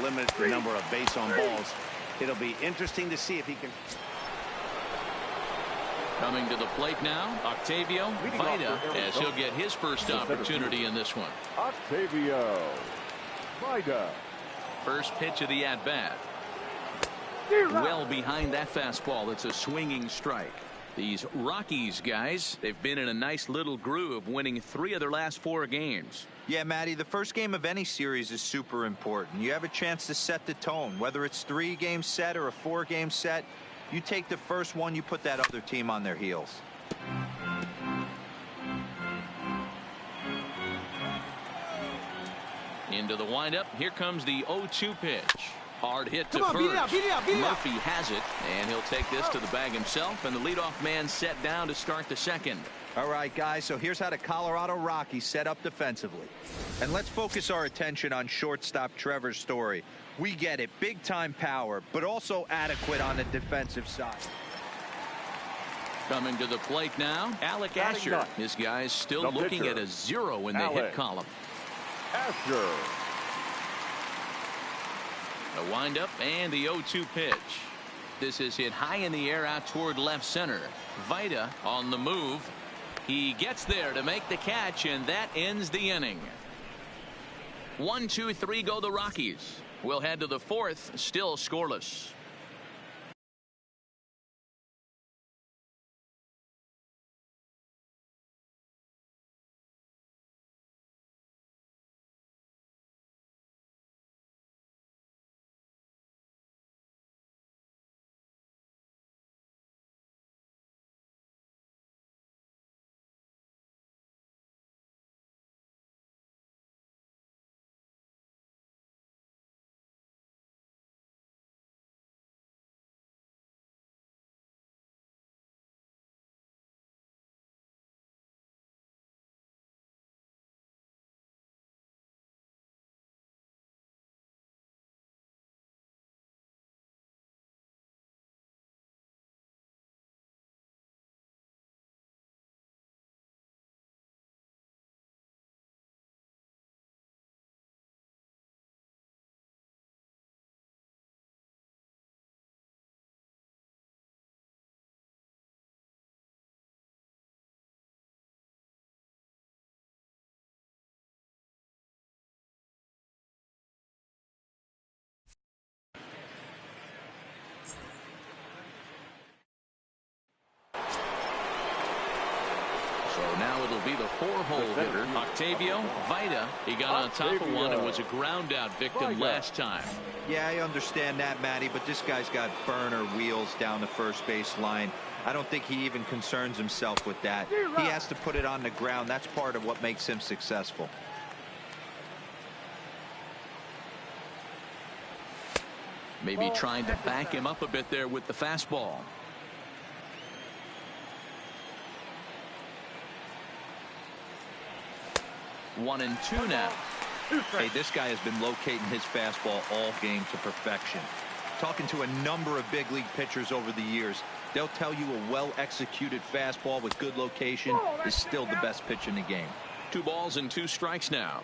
limit the number of base on balls. It'll be interesting to see if he can. Coming to the plate now, Octavio Vida, as he'll get his first opportunity in this one. Octavio Vida. First pitch of the at-bat. Well behind that fastball. It's a swinging strike. These Rockies guys, they've been in a nice little groove, winning 3 of their last 4 games. Yeah, Matty, the first game of any series is super important. You have a chance to set the tone, whether it's 3-game set or a 4-game set. You take the first one, you put that other team on their heels. Into the windup. Here comes the 0-2 pitch. Hard hit to first. Beat it out. Murphy has it, and he'll take this to the bag himself, and the leadoff man set down to start the second. All right, guys, so here's how the Colorado Rockies set up defensively. And let's focus our attention on shortstop Trevor Story. We get it, big-time power, but also adequate on the defensive side. Coming to the plate now, Alec Asher. His guy's still looking at a 0 in the hit column. Asher. The windup and the 0-2 pitch. This is hit high in the air out toward left center. Vida on the move. He gets there to make the catch, and that ends the inning. 1, 2, 3 go the Rockies. We'll head to the 4th, still scoreless. So now it'll be the 4-hole hitter, Octavio Vida. He got on top of one and was a ground out victim last time. Yeah, I understand that, Matty, but this guy's got burner wheels down the first base line. I don't think he even concerns himself with that. He has to put it on the ground. That's part of what makes him successful. Maybe trying to back him up a bit there with the fastball. One and two now. Hey, this guy has been locating his fastball all game to perfection. Talking to a number of big league pitchers over the years, they'll tell you a well-executed fastball with good location is still the best pitch in the game. 2 balls and 2 strikes now.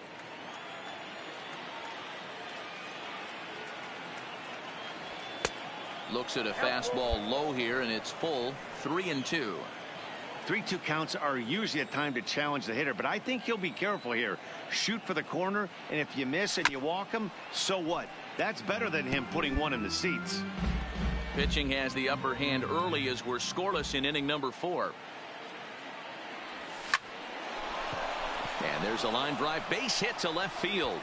Looks at a fastball low here, and it's full. 3-2. 3-2 counts are usually a time to challenge the hitter, but I think he'll be careful here. Shoot for the corner, and if you miss and you walk him, so what? That's better than him putting one in the seats. Pitching has the upper hand early as we're scoreless in inning number 4. And there's a line drive, base hit to left field.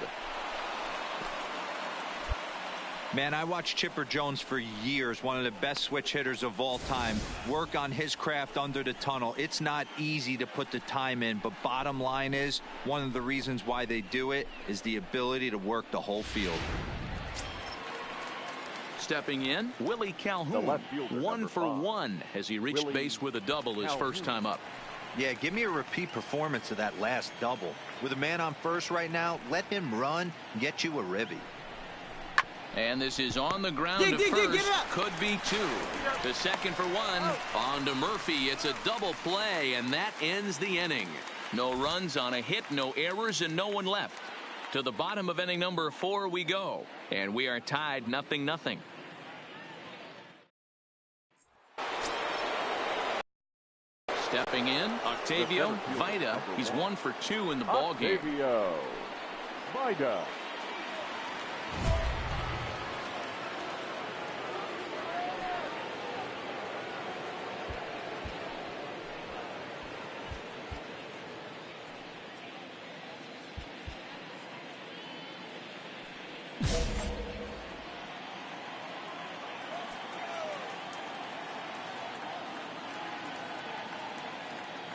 Man, I watched Chipper Jones for years, one of the best switch hitters of all time, work on his craft under the tunnel. It's not easy to put the time in, but bottom line is, one of the reasons why they do it is the ability to work the whole field. Stepping in, Willie Calhoun, 1 for 1 as he reached base with a double his first time up. Yeah, give me a repeat performance of that last double. With a man on first right now, let him run and get you a ribby. And this is on the ground to first. Could be 2. The second for 1. On to Murphy. It's a double play, and that ends the inning. No runs on a hit, no errors, and no one left. To the bottom of inning number 4 we go, and we are tied 0-0. Stepping in, Octavio Vida. He's 1 for 2 in the ball game. Octavio Vida.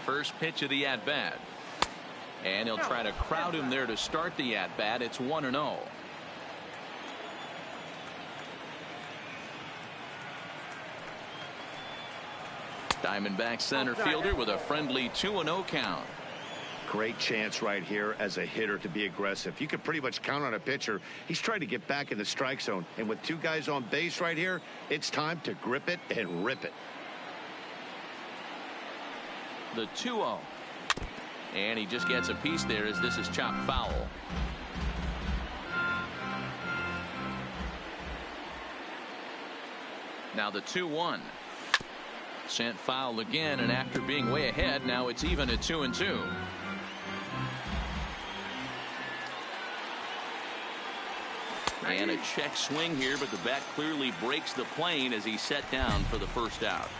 First pitch of the at-bat. And he'll try to crowd him there to start the at-bat. It's 1-0. Diamondback center fielder with a friendly 2-0 count. Great chance right here as a hitter to be aggressive. You can pretty much count on a pitcher. He's trying to get back in the strike zone. And with 2 guys on base right here, it's time to grip it and rip it. The 2-0. And he just gets a piece there as this is chopped foul. Now the 2-1. Sent foul again, and after being way ahead, now it's even at 2-2. And a check swing here, but the bat clearly breaks the plane as he's set down for the first out.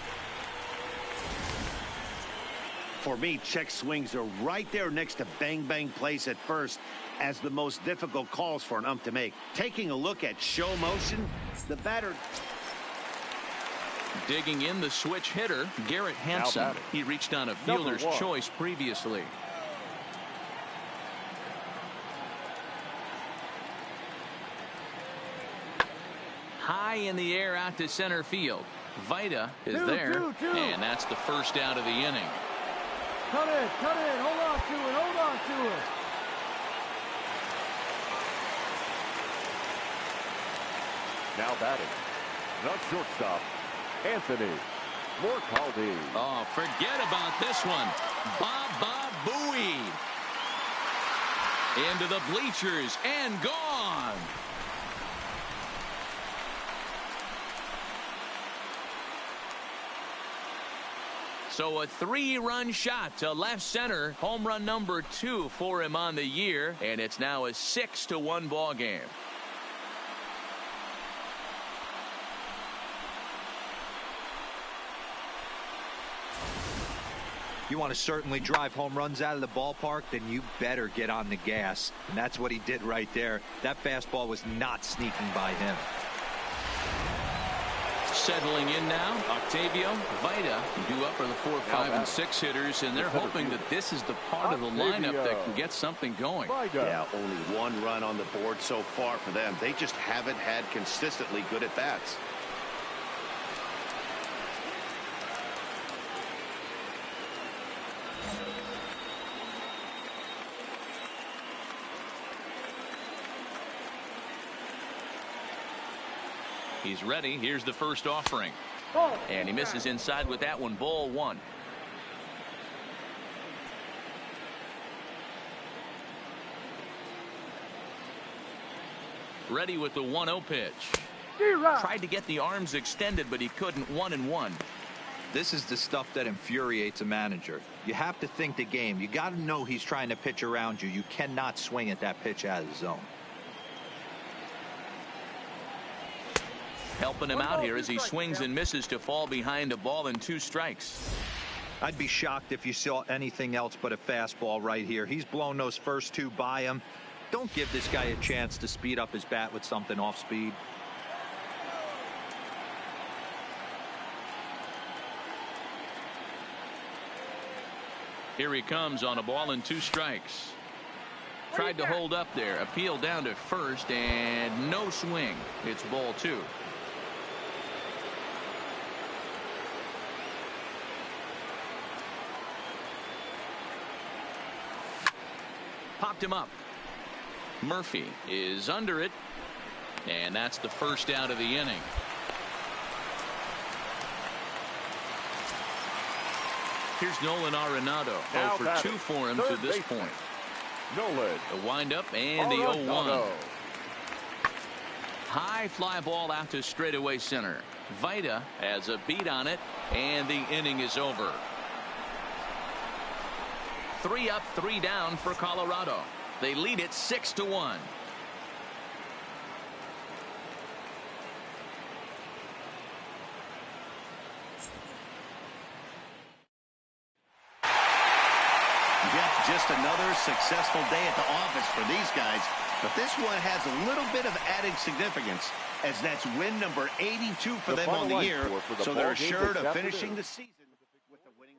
For me, check swings are right there next to bang-bang plays at first as the most difficult calls for an ump to make. Taking a look at show motion, the batter. Digging in the switch hitter, Garrett Hansen. He reached on a fielder's choice previously. High in the air out to center field. Vida is there, and that's the first out of the inning. Cut it, hold on to it. Now batting, the shortstop, Anthony Morcaldi. Oh, forget about this one. Baba Booey. Into the bleachers and gone. So a 3-run shot to left center. Home run number 2 for him on the year. And it's now a 6-1 ball game. You want to certainly drive home runs out of the ballpark, then you better get on the gas. And that's what he did right there. That fastball was not sneaking by him. Settling in now, Octavio Vida, due up for the 4, 5, and 6 hitters, and they're hoping that this is the part of the lineup that can get something going. Yeah, only 1 run on the board so far for them. They just haven't had consistently good at bats. He's ready. Here's the first offering. And he misses inside with that one. Ball 1. Ready with the 1-0 pitch. Tried to get the arms extended, but he couldn't. 1-1. This is the stuff that infuriates a manager. You have to think the game. You got to know he's trying to pitch around you. You cannot swing at that pitch out of the zone. Helping him out here as he swings and misses to fall behind a ball and 2 strikes. I'd be shocked if you saw anything else but a fastball right here. He's blown those first 2 by him. Don't give this guy a chance to speed up his bat with something off speed. Here he comes on a ball and 2 strikes. Tried to hold up there. Appeal down to first and no swing. It's ball 2. Popped him up. Murphy is under it, and that's the first out of the inning. Here's Nolan Arenado. 0 for 2 for him to this point. Nolan. The windup and the 0-1. High fly ball out to straightaway center. Vita has a beat on it, and the inning is over. 3 up, 3 down for Colorado. They lead it 6-1. Yep, just another successful day at the office for these guys. But this one has a little bit of added significance, as that's win number 82 for them on the year. So they're assured of finishing the season with a winning.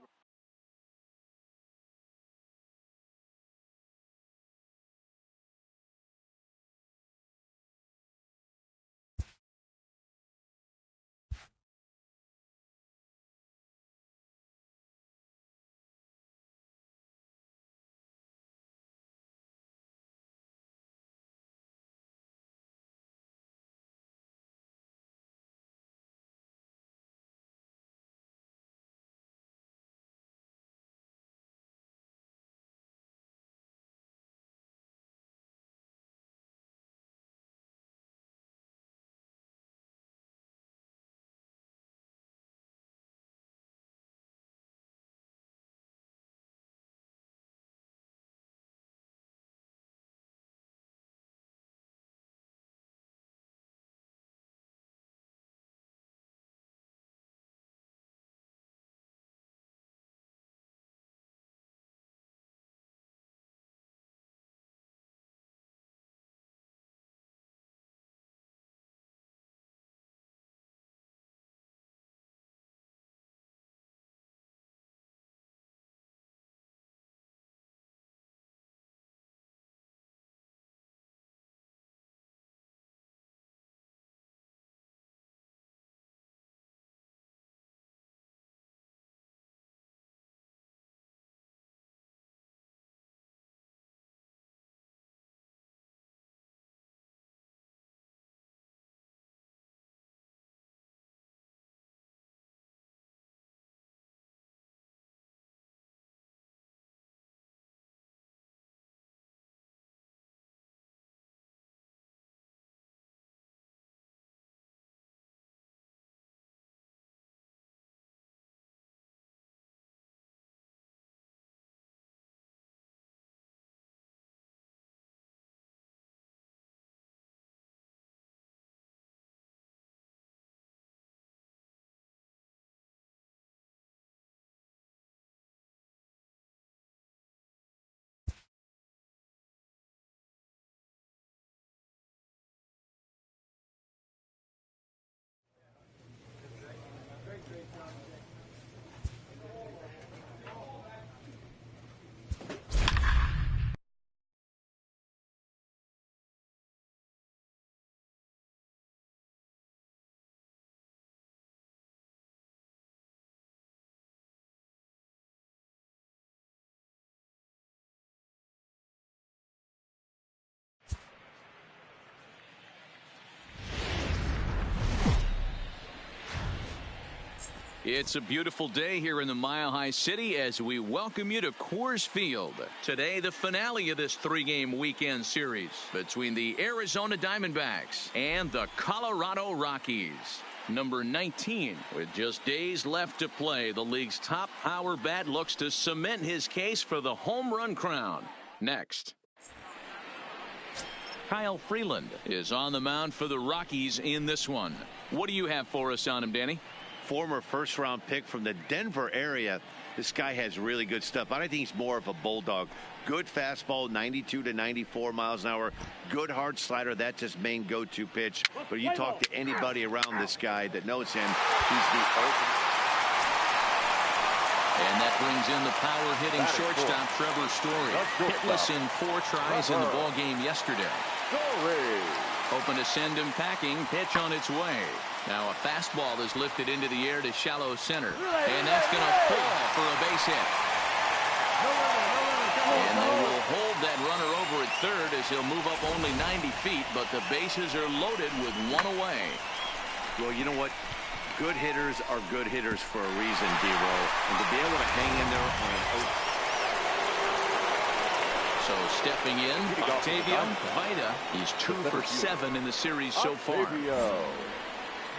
It's a beautiful day here in the Mile High City as we welcome you to Coors Field. Today, the finale of this 3-game weekend series between the Arizona Diamondbacks and the Colorado Rockies. Number 19, with just days left to play, the league's top power bat looks to cement his case for the home run crown. Next. Kyle Freeland is on the mound for the Rockies in this one. What do you have for us on him, Danny? Former first-round pick from the Denver area. This guy has really good stuff. I think he's more of a bulldog. Good fastball, 92 to 94 miles an hour. Good hard slider. That's his main go-to pitch. But you talk to anybody around this guy that knows him, he's the ultimate. And that brings in the power-hitting shortstop Trevor Story. Hitless in 4 tries in the ballgame yesterday. Hoping to send him packing. Pitch on its way. Now a fastball is lifted into the air to shallow center. And that's going to fall for a base hit. And they will hold that runner over at third as he'll move up only 90 feet. But the bases are loaded with 1 away. Well, you know what? Good hitters are good hitters for a reason, D-Roll. And to be able to hang in there on an So stepping in, Octavio Vida. He's 2 for 7 in the series so far.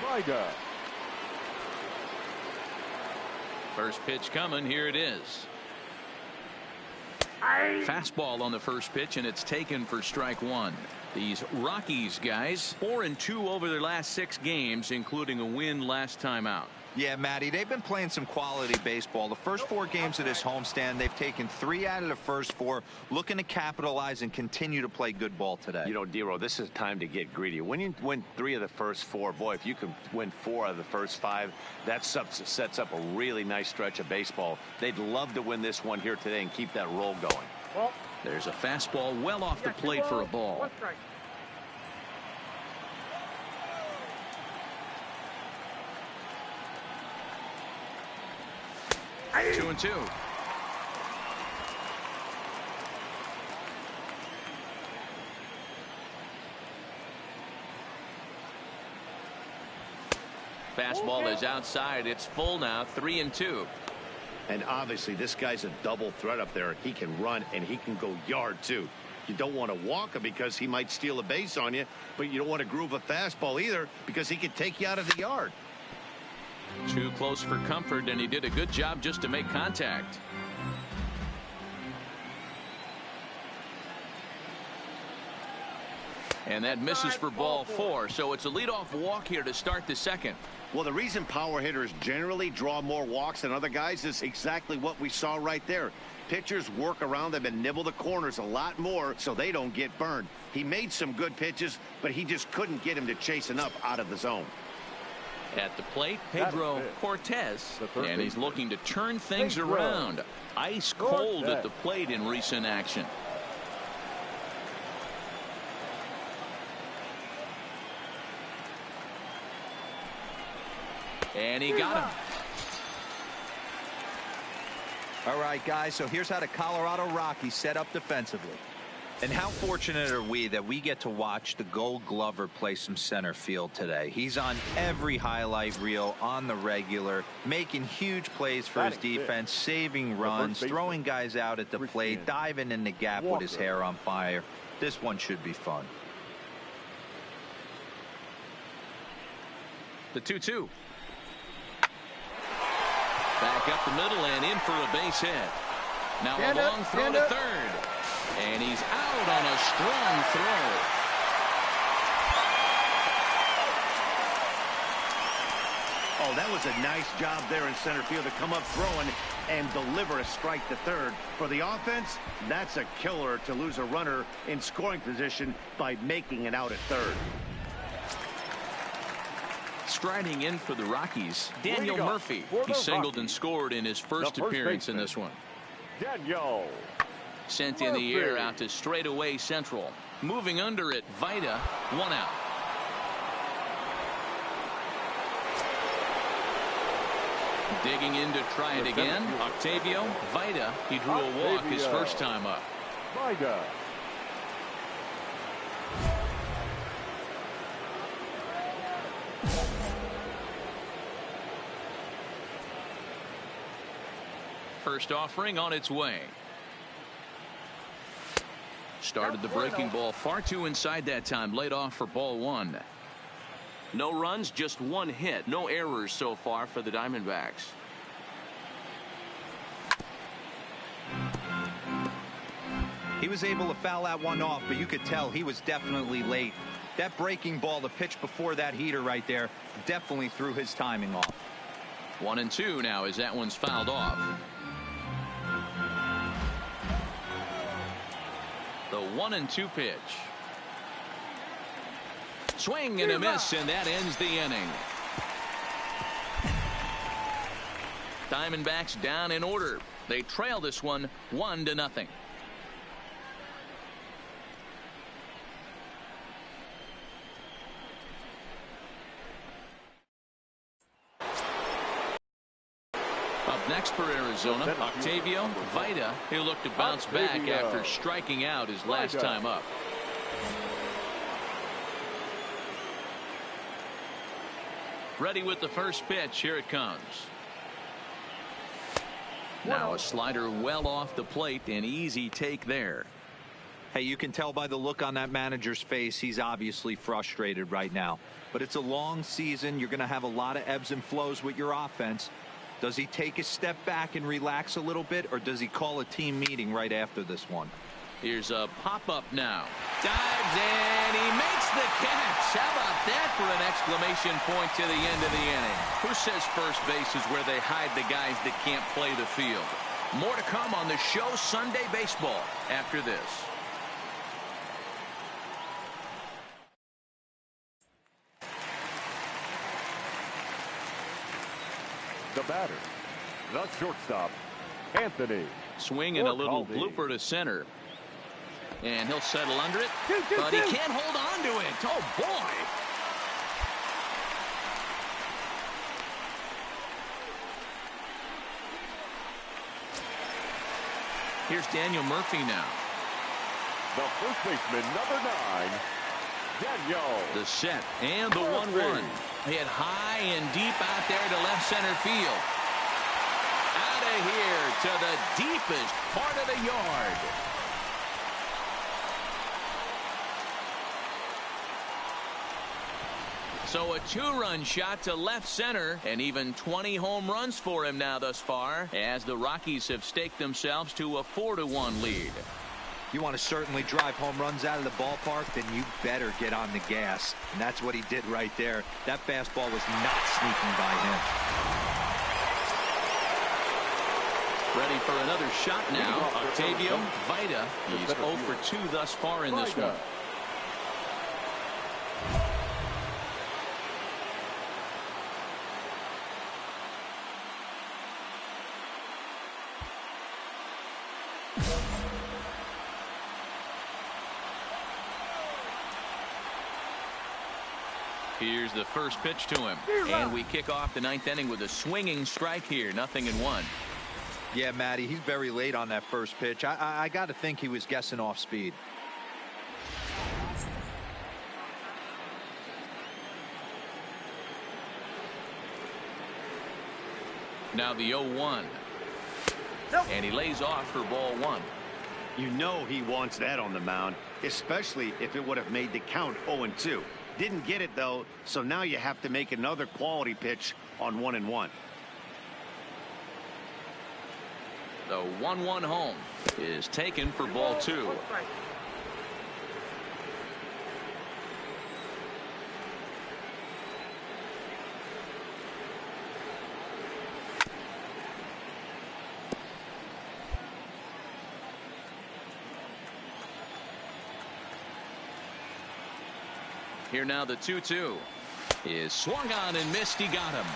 Vida. First pitch coming. Here it is. Fastball on the first pitch, and it's taken for strike one. These Rockies guys 4-2 over their last 6 games, including a win last time out. Yeah, Matty, they've been playing some quality baseball. The first 4 games of this homestand, they've taken 3 out of the first 4, looking to capitalize and continue to play good ball today. You know, Dero, this is time to get greedy. When you win 3 of the first 4, boy, if you can win 4 out of the first 5, that sets up a really nice stretch of baseball. They'd love to win this one here today and keep that roll going. Well, there's a fastball well off the plate for a ball. 2-2. Fastball is outside. It's full now. 3-2. And obviously this guy's a double threat up there. He can run and he can go yard too. You don't want to walk him because he might steal a base on you, but you don't want to groove a fastball either because he could take you out of the yard. Too close for comfort, and he did a good job just to make contact. And that misses for ball 4, so it's a leadoff walk here to start the second. Well, the reason power hitters generally draw more walks than other guys is exactly what we saw right there. Pitchers work around them and nibble the corners a lot more so they don't get burned. He made some good pitches, but he just couldn't get him to chase enough out of the zone. At the plate, Pedro Cortez, and he's looking to turn things around. Ice cold at the plate in recent action. And he got him. All right, guys, so here's how the Colorado Rockies set up defensively. And how fortunate are we that we get to watch the Gold Glover play some center field today. He's on every highlight reel on the regular, making huge plays for his defense, saving runs, throwing guys out at the plate, diving in the gap with his hair on fire. This one should be fun. The 2-2. Back up the middle and in for a base hit. Now a long throw to third. And he's out on a strong throw. Oh, that was a nice job there in center field to come up throwing and deliver a strike to third. For the offense, that's a killer to lose a runner in scoring position by making it out at third. Striding in for the Rockies, Daniel Murphy. He singled and scored in his first appearance in this one. Daniel. Sent in the air out to straightaway central. Moving under it, Vida, 1 out. Digging in to try it again. Octavio Vida. He drew a walk his first time up. Vida. First offering on its way. Started the breaking ball far too inside that time. Laid off for ball 1. No runs, just 1 hit. No errors so far for the Diamondbacks. He was able to foul that one off, but you could tell he was definitely late. That breaking ball, the pitch before that heater right there, definitely threw his timing off. 1-2 now as that one's fouled off. The 1-2 pitch. Swing and a miss, and that ends the inning. Diamondbacks down in order. They trail this one 1-0. Up next for Arizona, Octavio Vida. He'll look to bounce back after striking out his last time up. Ready with the first pitch. Here it comes. Now a slider well off the plate. An easy take there. Hey, you can tell by the look on that manager's face, he's obviously frustrated right now. But it's a long season. You're going to have a lot of ebbs and flows with your offense. Does he take a step back and relax a little bit, or does he call a team meeting right after this one? Here's a pop-up now. Dives, and he makes the catch. How about that for an exclamation point to the end of the inning? Who says first base is where they hide the guys that can't play the field? More to come on the show Sunday Baseball after this. The batter, the shortstop, Anthony. Swing and a little blooper to center. And he'll settle under it, but he can't hold on to it. Oh, boy. Here's Daniel Murphy now. The first baseman, number 9, Daniel. The set and the 1-1. Hit high and deep out there to left center field. Out of here to the deepest part of the yard. So a 2-run shot to left center, and even 20 home runs for him now thus far, as the Rockies have staked themselves to a 4-1 lead. You want to certainly drive home runs out of the ballpark, then you better get on the gas. And that's what he did right there. That fastball was not sneaking by him. Ready for another shot now. Octavio Vita. He's 0 for 2 thus far in this one. Here's the first pitch to him. And we kick off the 9th inning with a swinging strike here. 0-1. Yeah, Matty, he's very late on that first pitch. I got to think he was guessing off speed. Now the 0-1. And he lays off for ball 1. You know he wants that on the mound, especially if it would have made the count 0-2. Didn't get it, though, so now you have to make another quality pitch on 1-1. The 1-1 home is taken for ball 2. Here now the 2-2 is swung on and missed. He got him.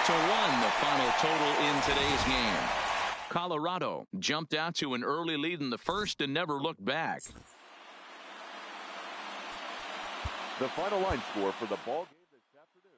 To 1, the final total in today's game. Colorado jumped out to an early lead in the first and never looked back. The final line score for the ball game this afternoon.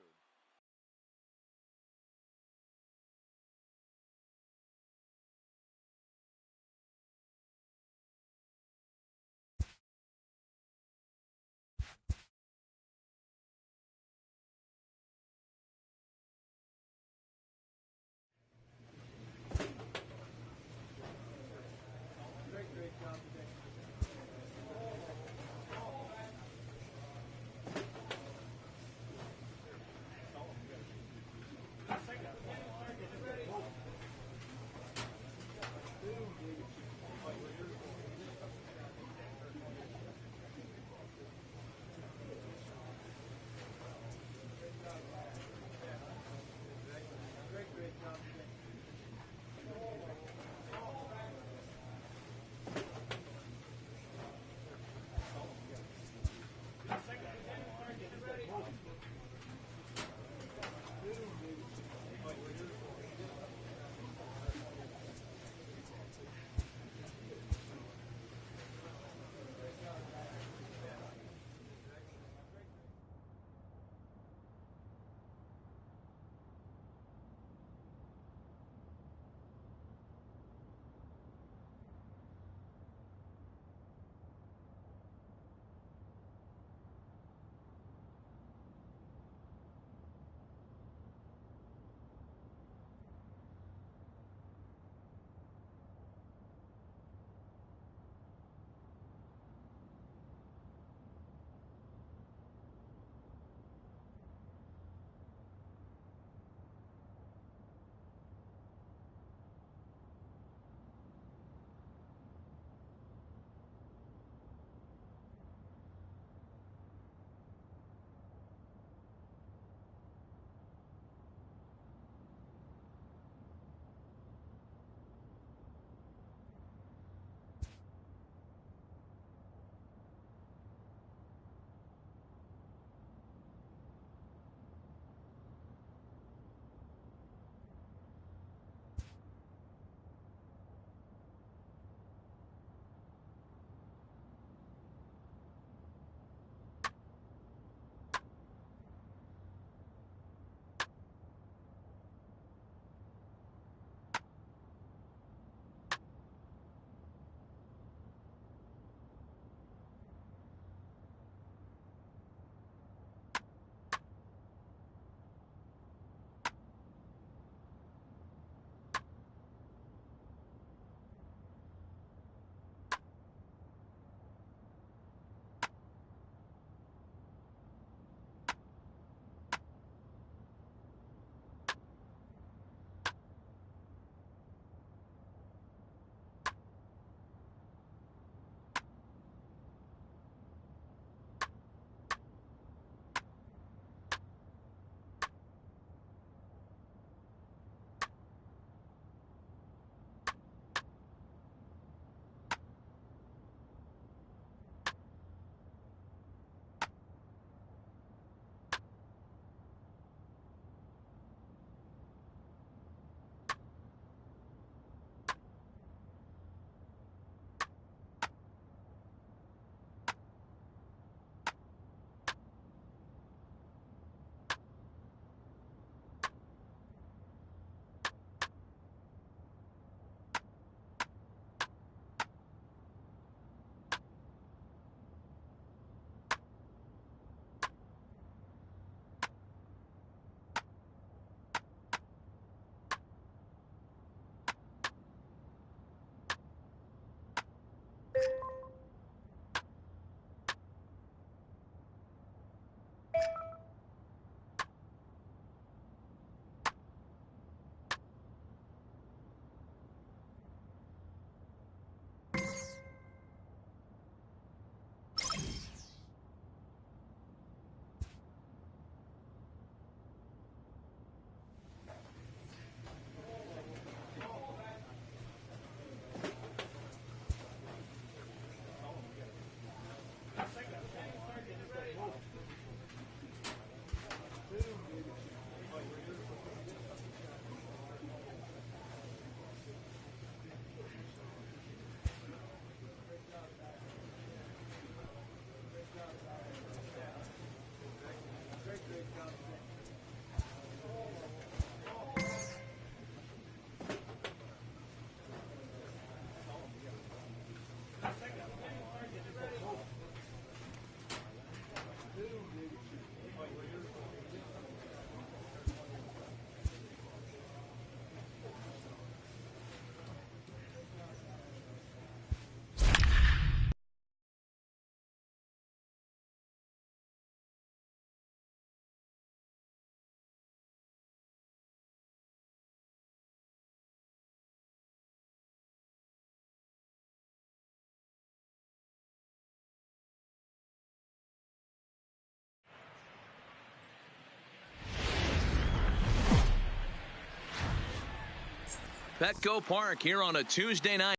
Petco Park here on a Tuesday night.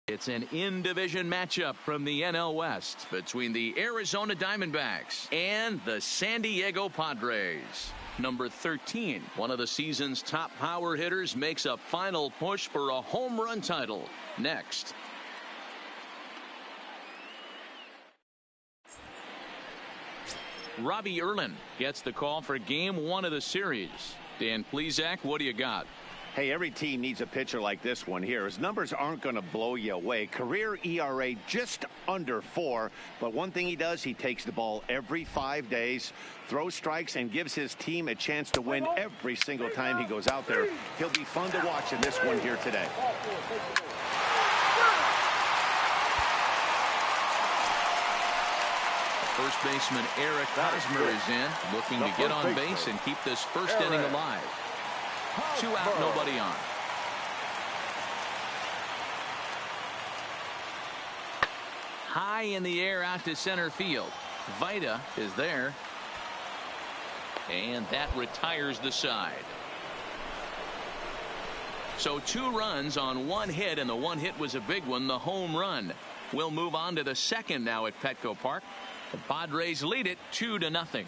It's an in-division matchup from the NL West between the Arizona Diamondbacks and the San Diego Padres. Number 13, one of the season's top power hitters, makes a final push for a home run title. Next. Robbie Erlin gets the call for game 1 of the series. Dan Plesac, what do you got? Hey, every team needs a pitcher like this one here. His numbers aren't going to blow you away. Career ERA just under 4. But one thing he does, he takes the ball every 5 days, throws strikes, and gives his team a chance to win every single time he goes out there. He'll be fun to watch in this one here today. First baseman Eric Hosmer is in, looking to get on base and keep this first inning alive. 2 out, nobody on. High in the air out to center field. Vida is there. And that retires the side. So 2 runs on 1 hit, and the 1 hit was a big one, the home run. We'll move on to the second now at Petco Park. The Padres lead it 2-0.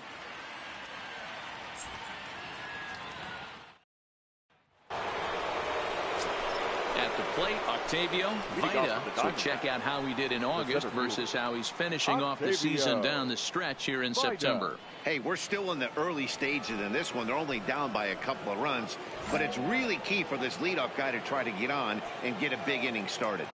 At the plate, Octavio Vida. So check out how he did in August versus how he's finishing off the season down the stretch here in September. Hey, we're still in the early stages in this one. They're only down by a couple of runs, but it's really key for this leadoff guy to try to get on and get a big inning started.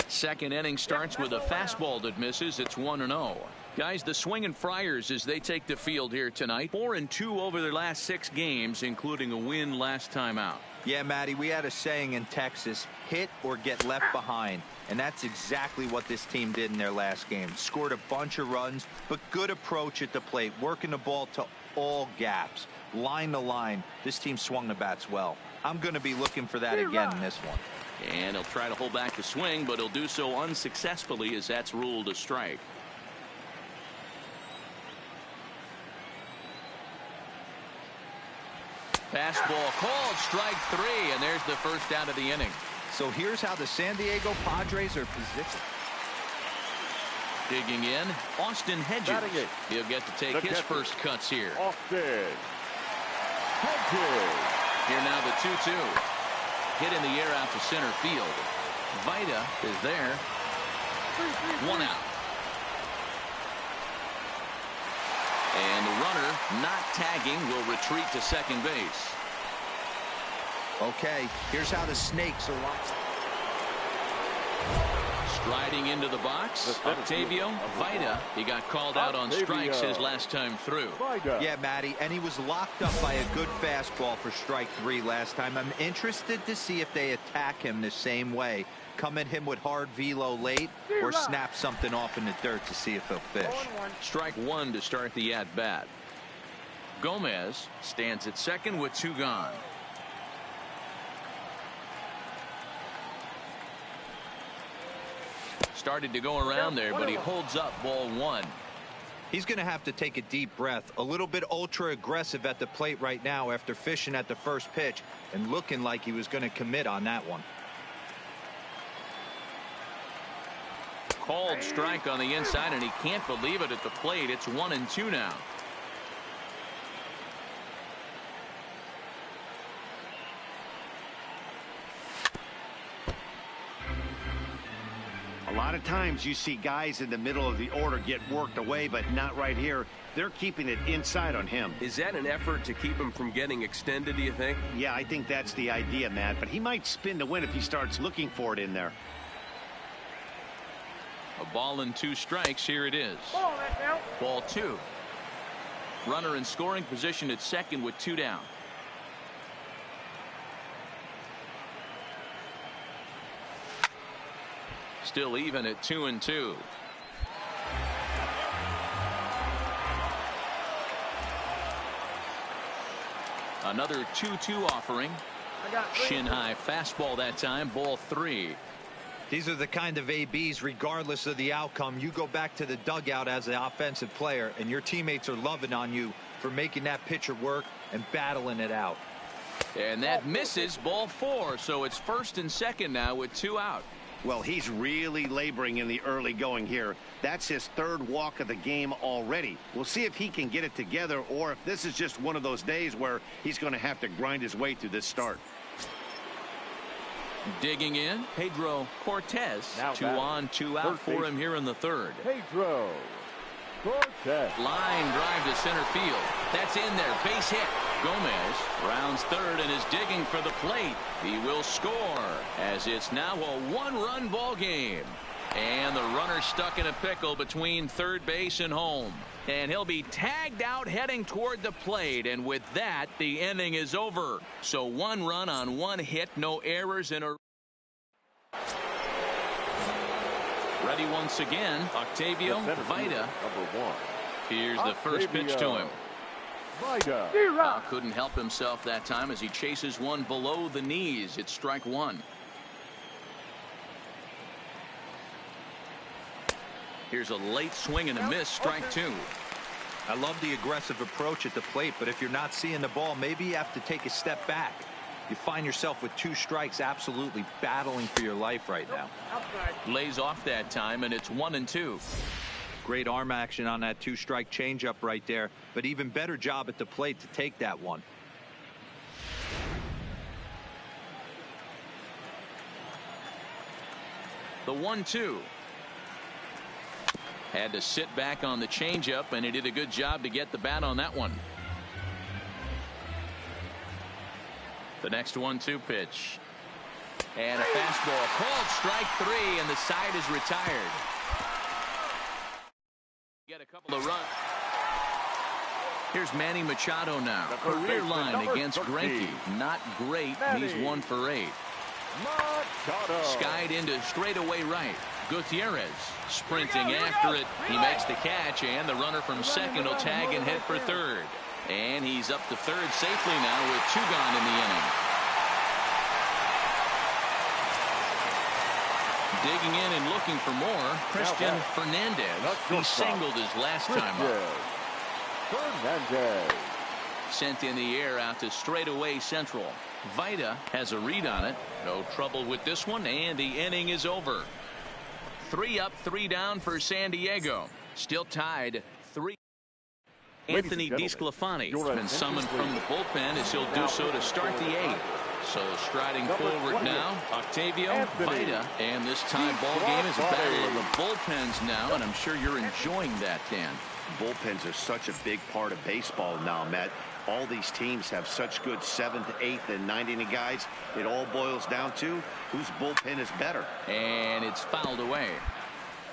Second inning starts with a fastball that misses. It's 1-0. Guys, the Swinging Friars as they take the field here tonight. 4-2 over their last 6 games, including a win last time out. Yeah, Matty, we had a saying in Texas, hit or get left behind. And that's exactly what this team did in their last game. Scored a bunch of runs, but good approach at the plate, working the ball to all gaps, line to line. This team swung the bats well. I'm going to be looking for that again in this one. And he'll try to hold back the swing, but he'll do so unsuccessfully as that's ruled a strike. Fastball called, strike 3, and there's the first out of the inning. So here's how the San Diego Padres are positioned. Digging in, Austin Hedges. He'll get to take his first cuts here. Austin Hedges. Here now the 2-2. Hit in the air out to center field. Vida is there. 1 out. And the runner not tagging will retreat to second base. Okay, here's how the Snakes are locked. Striding into the box, Octavio Vida. He got called out on strikes his last time through. Yeah, Matty, and he was locked up by a good fastball for strike 3 last time. I'm interested to see if they attack him the same way. Come at him with hard velo late or snap something off in the dirt to see if he'll fish. Strike 1 to start the at-bat. Gomez stands at second with 2 gone. Started to go around there, but he holds up ball 1. He's going to have to take a deep breath. A little bit ultra aggressive at the plate right now after fishing at the first pitch and looking like he was going to commit on that one. Called strike on the inside, and he can't believe it at the plate. It's 1-2 now. A lot of times you see guys in the middle of the order get worked away, but not right here. They're keeping it inside on him. Is that an effort to keep him from getting extended, do you think? Yeah, I think that's the idea, Matt, but he might spin to win if he starts looking for it in there. A ball and 2 strikes. Here it is. Ball 2. Runner in scoring position at second with 2 down. Still even at 2-2. Another 2-2 offering. Shin high fastball that time, ball 3. These are the kind of ABs, regardless of the outcome, you go back to the dugout as an offensive player, and your teammates are loving on you for making that pitcher work and battling it out. And that misses, ball 4. So it's first and second now with 2 out. Well, he's really laboring in the early going here. That's his 3rd walk of the game already. We'll see if he can get it together or if this is just one of those days where he's going to have to grind his way through this start. Digging in, Pedro Cortez. Now 2 on, 2 out for him here in the 3rd. Pedro Cortez. Line drive to center field. That's in there. Base hit. Gomez rounds 3rd and is digging for the plate. He will score as it's now a 1-run ball game. And the runner stuck in a pickle between third base and home. And he'll be tagged out heading toward the plate. And with that, the inning is over. So 1 run on 1 hit, no errors in a. Ready once again, Octavio Vida. Here's the first pitch to him. Couldn't help himself that time as he chases one below the knees. It's strike 1. Here's a late swing and a miss, strike 2. I love the aggressive approach at the plate, but if you're not seeing the ball, maybe you have to take a step back. You find yourself with 2 strikes, absolutely battling for your life right now. Lays off that time, and it's 1-2. Great arm action on that 2-strike changeup right there, but even better job at the plate to take that one. The 1-2. Had to sit back on the changeup, and he did a good job to get the bat on that one. The next 1-2 pitch. And a fastball called strike 3, and the side is retired. Get a couple of runs. Here's Manny Machado now. Career line against Greinke. Not great. He's 1 for 8. Machado. Skied into straightaway right. Gutierrez sprinting after it. He makes the catch, and the runner from second will tag and head for third. And he's up to third safely now with 2 gone in the inning. Digging in and looking for more, Christian Fernandez. He singled his last time up. Fernandez. Sent in the air out to straightaway central. Vida has a read on it. No trouble with this one, and the inning is over. 3 up, 3 down for San Diego. Still tied 3. Anthony DeSclafani has been summoned from the bullpen as he'll do so to start the 8th. So striding forward now, Octavio Vida, and this tie ball game is a battle of the bullpens now, and I'm sure you're enjoying that, Dan. Bullpens are such a big part of baseball now, Matt. All these teams have such good 7th, 8th, and 9th inning guys. It all boils down to whose bullpen is better. And it's fouled away.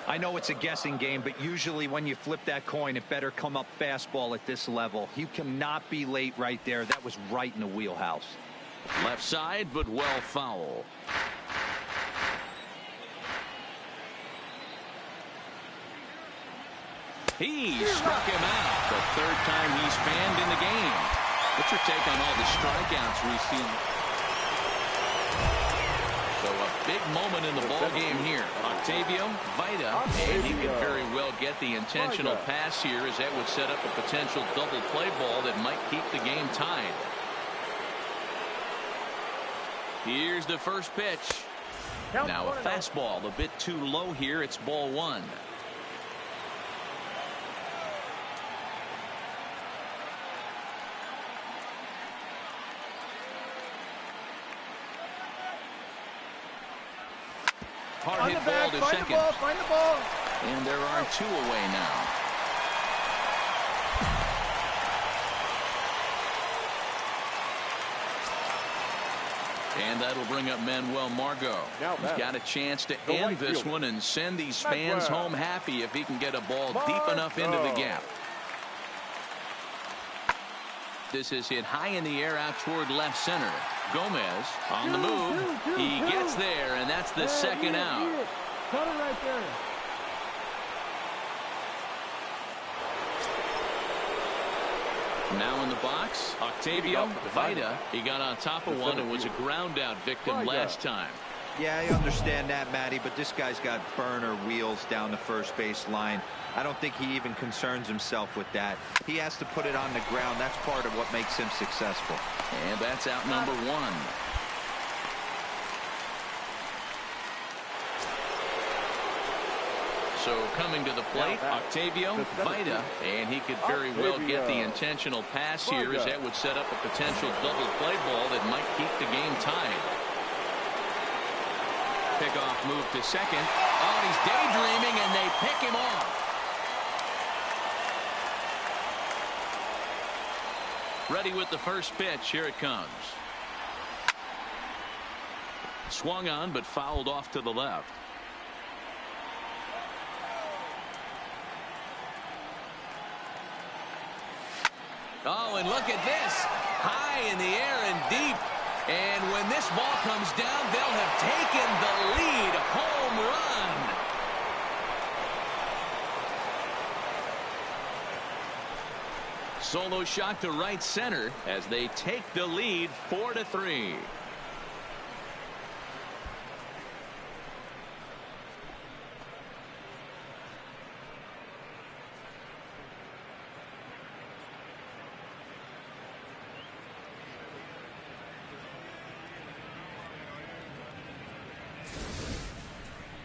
I know it's a guessing game, but usually when you flip that coin, it better come up fastball at this level. You cannot be late right there. That was right in the wheelhouse. Left side, but well foul. He struck him out. The 3rd time he's fanned in the game. What's your take on all the strikeouts we've seen? So a big moment in the ball game here. Octavio Vida, and he could very well get the intentional pass here, as that would set up a potential double play ball that might keep the game tied. Here's the first pitch. Now a fastball, a bit too low here. It's ball 1. Hard hit ball to second. Find the ball. And there are 2 away now. And that'll bring up Manuel Margot. He's got a chance to end this one and send these fans home happy if he can get a ball deep enough into the gap. This is hit high in the air out toward left center. Gomez on the move. He gets there, and that's the 2nd out. Cut it right there. Now in the box, Octavio Vida. He got on top of one and was a ground out victim last time. Yeah, I understand that, Matty, but this guy's got burner wheels down the first base line. I don't think he even concerns himself with that. He has to put it on the ground. That's part of what makes him successful. And that's out number one. So coming to the plate, Octavio Vida, and he could very well get the intentional pass here, as that would set up a potential double play ball that might keep the game tied. Pickoff move to second. Oh, and he's daydreaming, and they pick him off. Ready with the first pitch. Here it comes. Swung on, but fouled off to the left. Oh, and look at this. High in the air and deep. And when this ball comes down, they'll have taken the lead. Home run. Solo shot to right center as they take the lead 4-3.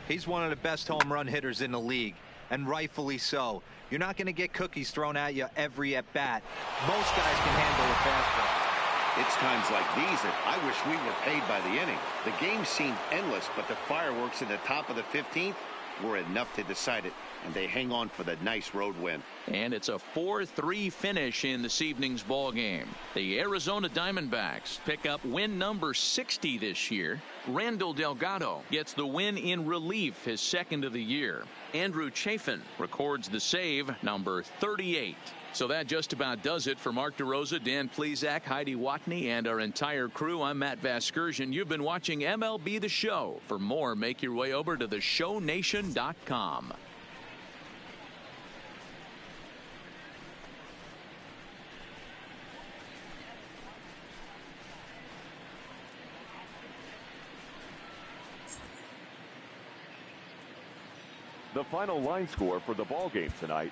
He's one of the best home run hitters in the league, and rightfully so. You're not going to get cookies thrown at you every at bat. Most guys can handle a fastball. It's times like these that I wish we were paid by the inning. The game seemed endless, but the fireworks in the top of the 15th were enough to decide it, and they hang on for the nice road win. And it's a 4-3 finish in this evening's ball game. The Arizona Diamondbacks pick up win number 60 this year. Randall Delgado gets the win in relief, his second of the year. Andrew Chafin records the save, number 38. So that just about does it for Mark DeRosa, Dan Plesac, Heidi Watney, and our entire crew. I'm Matt Vasgersian. You've been watching MLB The Show. For more, make your way over to theshownation.com. The final line score for the ball game tonight.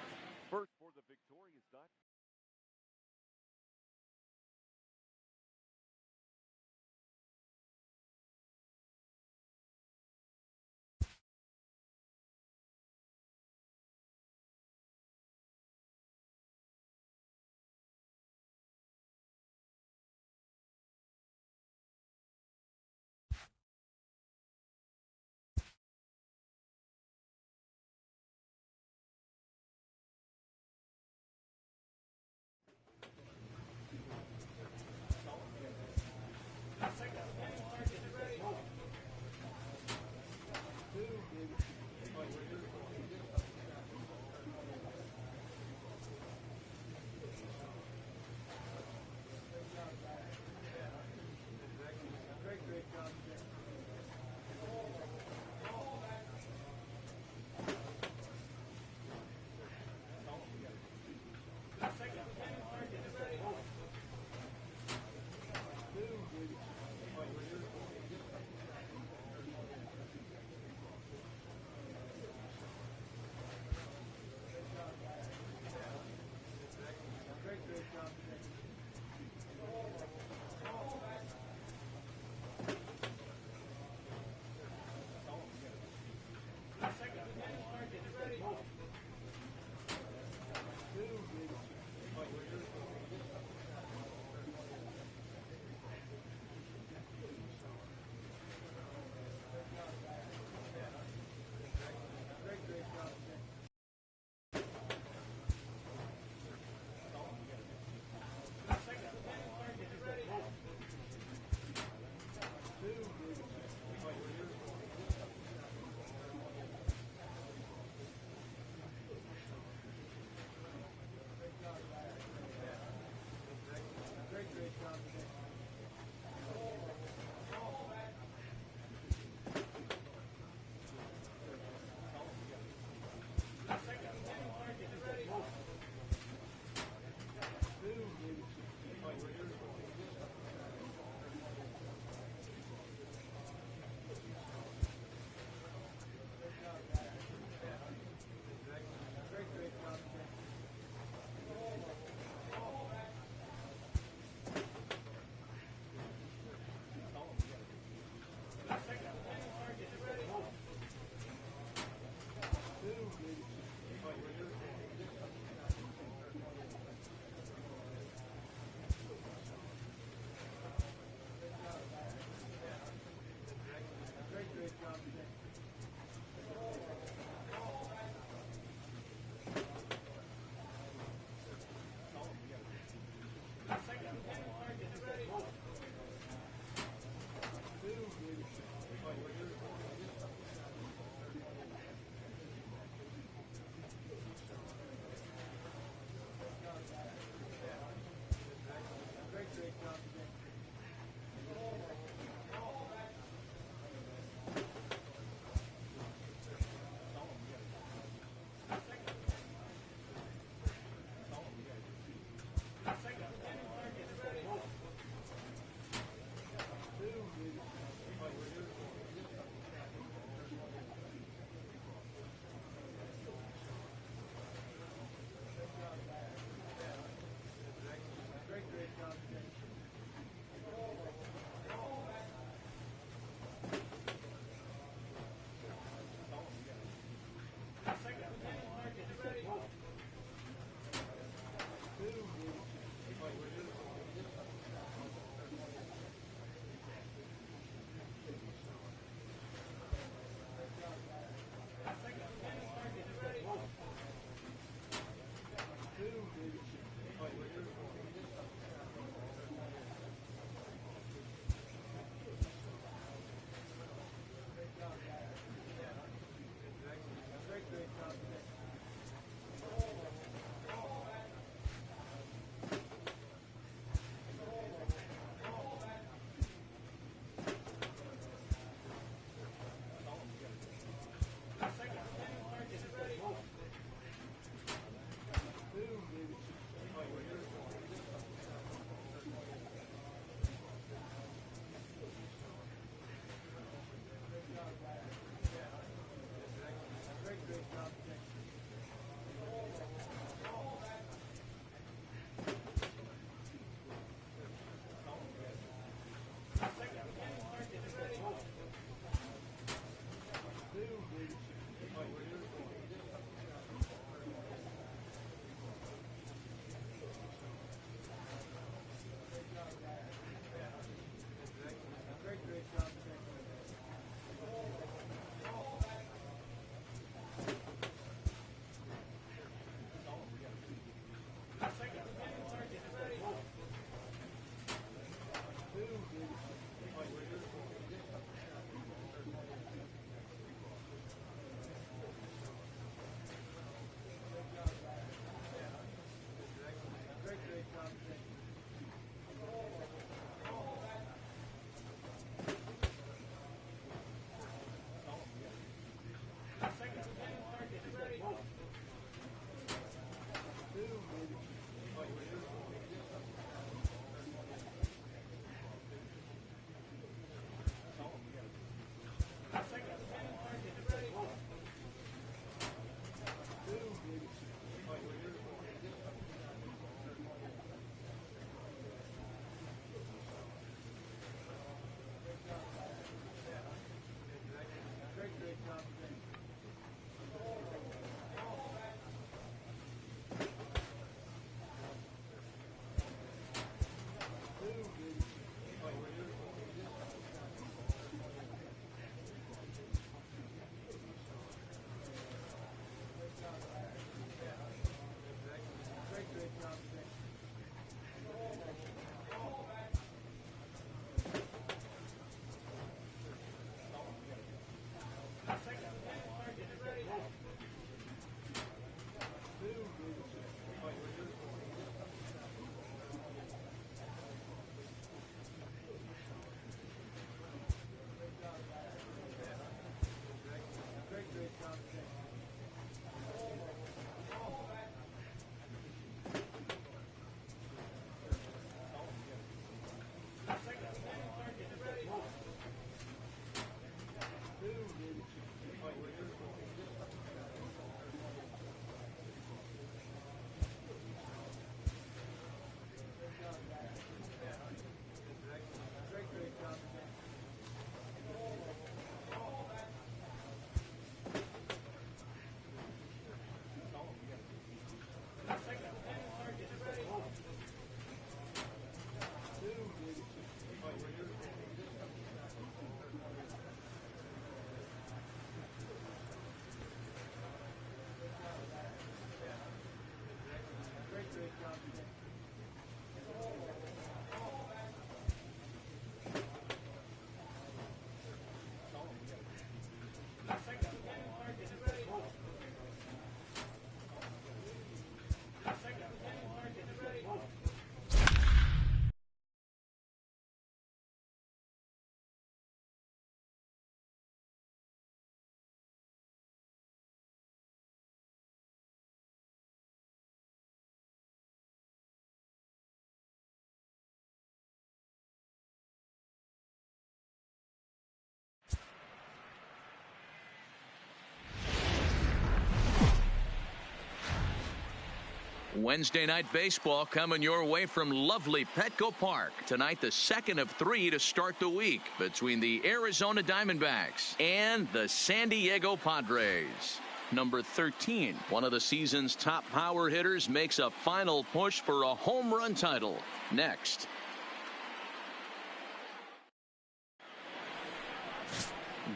Wednesday night baseball coming your way from lovely Petco Park. Tonight, the second of 3 to start the week between the Arizona Diamondbacks and the San Diego Padres. Number 13, one of the season's top power hitters, makes a final push for a home run title. Next.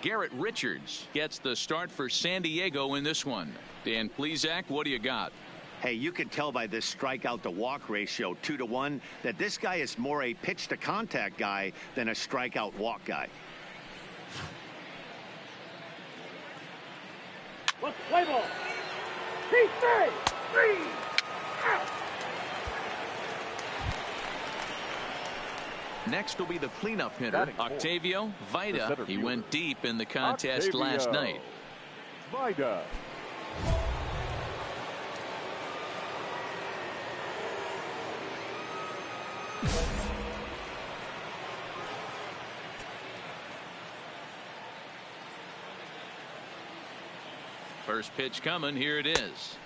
Garrett Richards gets the start for San Diego in this one. Dan Plesac, what do you got? Hey, you can tell by this strikeout to walk ratio 2-to-1 that this guy is more a pitch to contact guy than a strikeout walk guy. Let's play ball. P3. 3 out. Next will be the cleanup hitter, Octavio Vida. He went deep in the contest last night. Vida. First pitch coming. Here it is.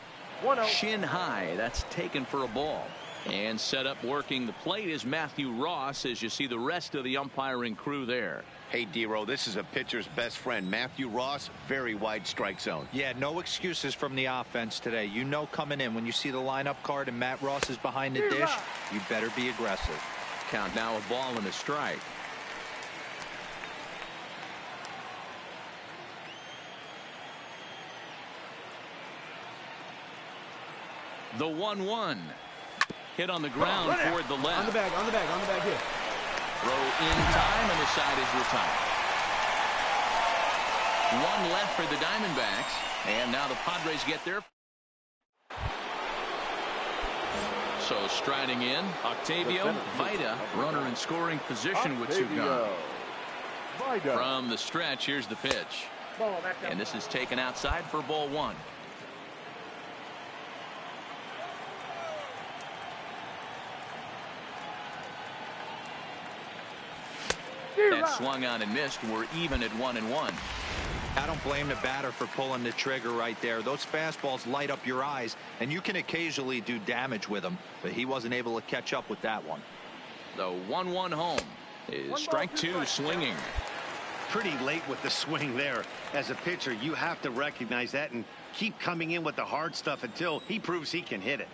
1-0. Shin high. That's taken for a ball. And set up working the plate is Matthew Ross, as you see the rest of the umpiring crew there. Hey, D-Row, this is a pitcher's best friend. Matthew Ross, very wide strike zone. Yeah, no excuses from the offense today. You know coming in when you see the lineup card and Matt Ross is behind the dish, you better be aggressive. Count now, a ball and a strike. The 1-1. Hit on the ground toward the left. On the back here. Throw in time, and the side is retired. One left for the Diamondbacks, and now the Padres get there. So striding in, Octavio Vida, runner in scoring position with 2 gone. From the stretch, here's the pitch. And this is taken outside for ball 1. That swung on and missed. We're even at 1-1. I don't blame the batter for pulling the trigger right there. Those fastballs light up your eyes, and you can occasionally do damage with them, but he wasn't able to catch up with that one. The 1-1 home is strike two swinging. Pretty late with the swing there. As a pitcher, you have to recognize that and keep coming in with the hard stuff until he proves he can hit it.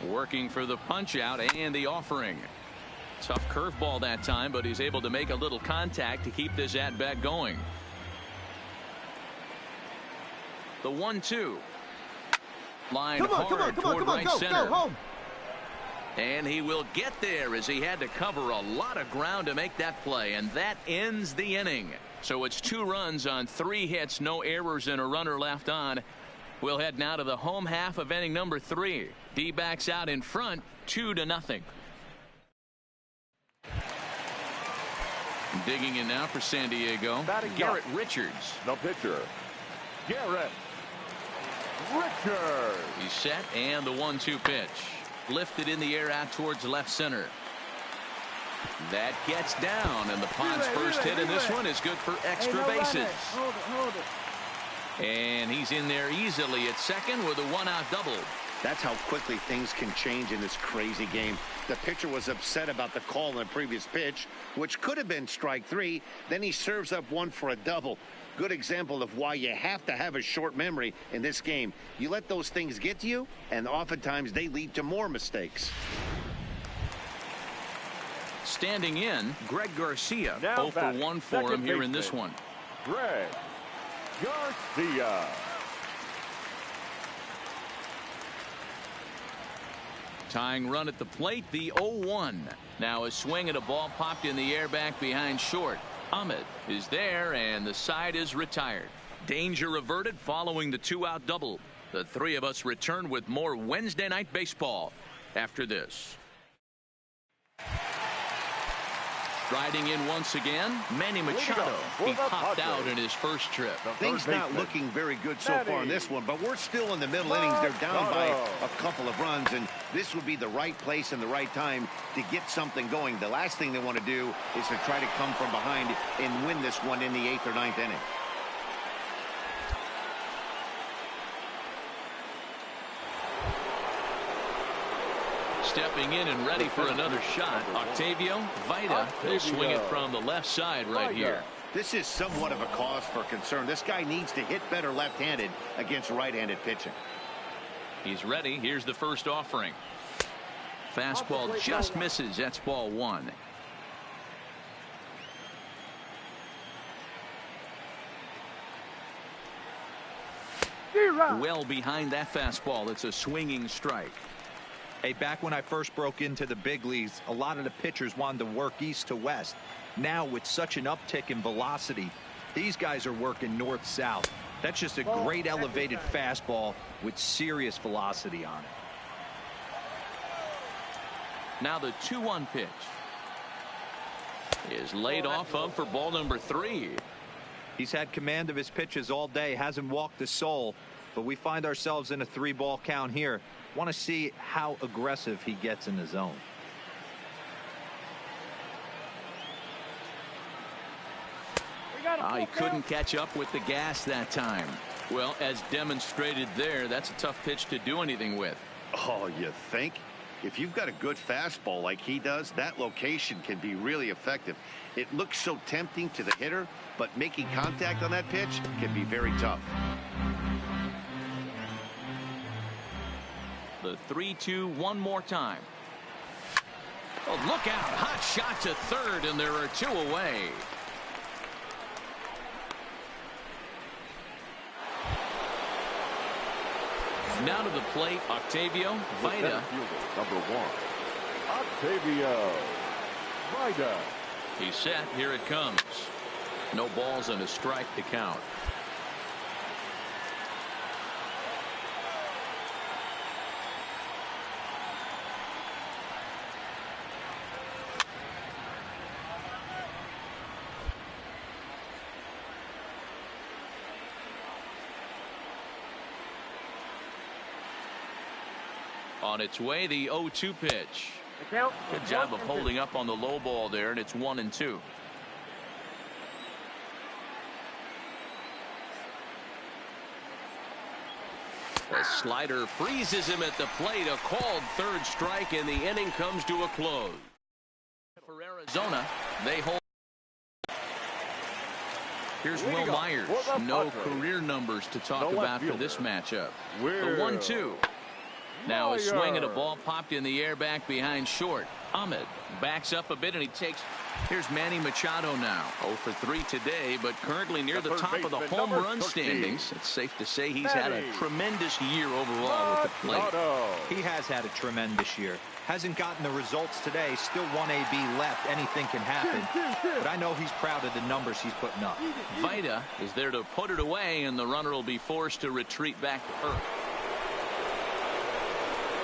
Working for the punch out and the offering. Tough curveball that time, but he's able to make a little contact to keep this at bat going. The 1-2. Line hard toward right center. Go home. And he will get there as he had to cover a lot of ground to make that play, and that ends the inning. So it's 2 runs on 3 hits, no errors, and a runner left on. We'll head now to the home half of inning number 3. D-backs out in front, 2-0. Digging in now for San Diego, Garrett Richards. The pitcher, Garrett Richards. He's set, and the 1-2 pitch. Lifted in the air out towards left center. That gets down, and the Pods' first hit in this one is good for extra bases. Hold it. And he's in there easily at second with a 1-out double. That's how quickly things can change in this crazy game. The pitcher was upset about the call in the previous pitch, which could have been strike 3. Then he serves up one for a double. Good example of why you have to have a short memory in this game. You let those things get to you, and oftentimes they lead to more mistakes. Standing in, Greg Garcia. Now 0 for 1 for him here in this one. Greg Garcia. Tying run at the plate, the 0-1. Now a swing and a ball popped in the air back behind short. Ahmed is there, and the side is retired. Danger averted following the 2-out double. The 3 of us return with more Wednesday Night Baseball after this. Striding in once again, Manny Machado. He popped out in his first trip. Things not looking very good so far in this one, but we're still in the middle innings. They're down by a couple of runs, and this would be the right place and the right time to get something going. The last thing they want to do is to try to come from behind and win this one in the 8th or 9th inning. Stepping in and ready for another shot. Octavio Vida will swing it from the left side right here. This is somewhat of a cause for concern. This guy needs to hit better left-handed against right-handed pitching. He's ready. Here's the first offering. Fastball just misses. That's ball 1. Well behind that fastball. It's a swinging strike. Hey, back when I first broke into the big leagues, a lot of the pitchers wanted to work east to west. Now, with such an uptick in velocity, these guys are working north-south. That's just a great elevated fastball with serious velocity on it. Now the 2-1 pitch is laid off of for ball number 3. He's had command of his pitches all day, hasn't walked a soul, but we find ourselves in a 3-ball count here. Want to see how aggressive he gets in the zone. He couldn't catch up with the gas that time. Well, as demonstrated there, that's a tough pitch to do anything with. Oh, you think? If you've got a good fastball like he does, that location can be really effective. It looks so tempting to the hitter, but making contact on that pitch can be very tough. The 3-2 one more time. Oh, look out. Hot shot to third, and there are 2 away. Now to the plate, Octavio Vida. Number 1, Octavio Vida. He's set. Here it comes. No balls and a strike to count. On its way, the 0-2 pitch. Good job of holding up on the low ball there, and it's 1-2. The slider freezes him at the plate. A called third strike, and the inning comes to a close. For Arizona, they hold. Here's Will Myers. No career numbers to talk about for this matchup. The 1-2. Now a swing and a ball popped in the air back behind short. Ahmed backs up a bit, and he takes. Here's Manny Machado now. 0 for 3 today, but currently near the top of the home run standings. It's safe to say he's had a tremendous year overall with the plate. He has had a tremendous year. Hasn't gotten the results today. Still 1 AB left. Anything can happen. But I know he's proud of the numbers he's putting up. Vida is there to put it away, and the runner will be forced to retreat back to earth.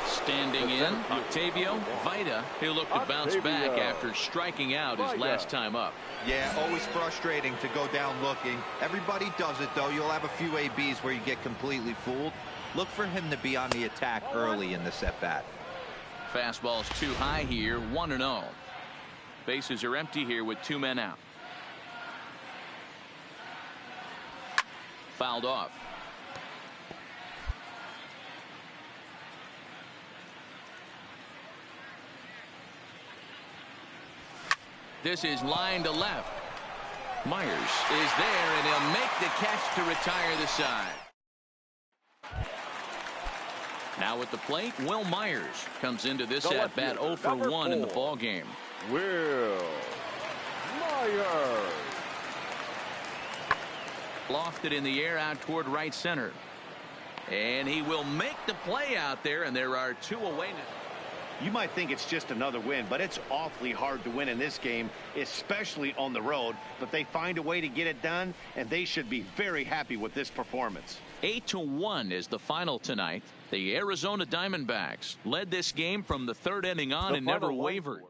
Standing in, Octavio Vida. He'll look to bounce back after striking out his last time up. Yeah, always frustrating to go down looking. Everybody does it, though. You'll have a few ABs where you get completely fooled. Look for him to be on the attack early in the at-bat. Fastball's too high here, 1-0. Bases are empty here with 2 men out. Fouled off. This is line to left. Myers is there, and he'll make the catch to retire the side. Now at the plate, Will Myers comes into this at-bat 0 for 1 in the ball game. Will Myers. Lofted in the air out toward right center. And he will make the play out there, and there are 2 away now. You might think it's just another win, but it's awfully hard to win in this game, especially on the road. But they find a way to get it done, and they should be very happy with this performance. 8-1 is the final tonight. The Arizona Diamondbacks led this game from the 3rd inning on and never wavered.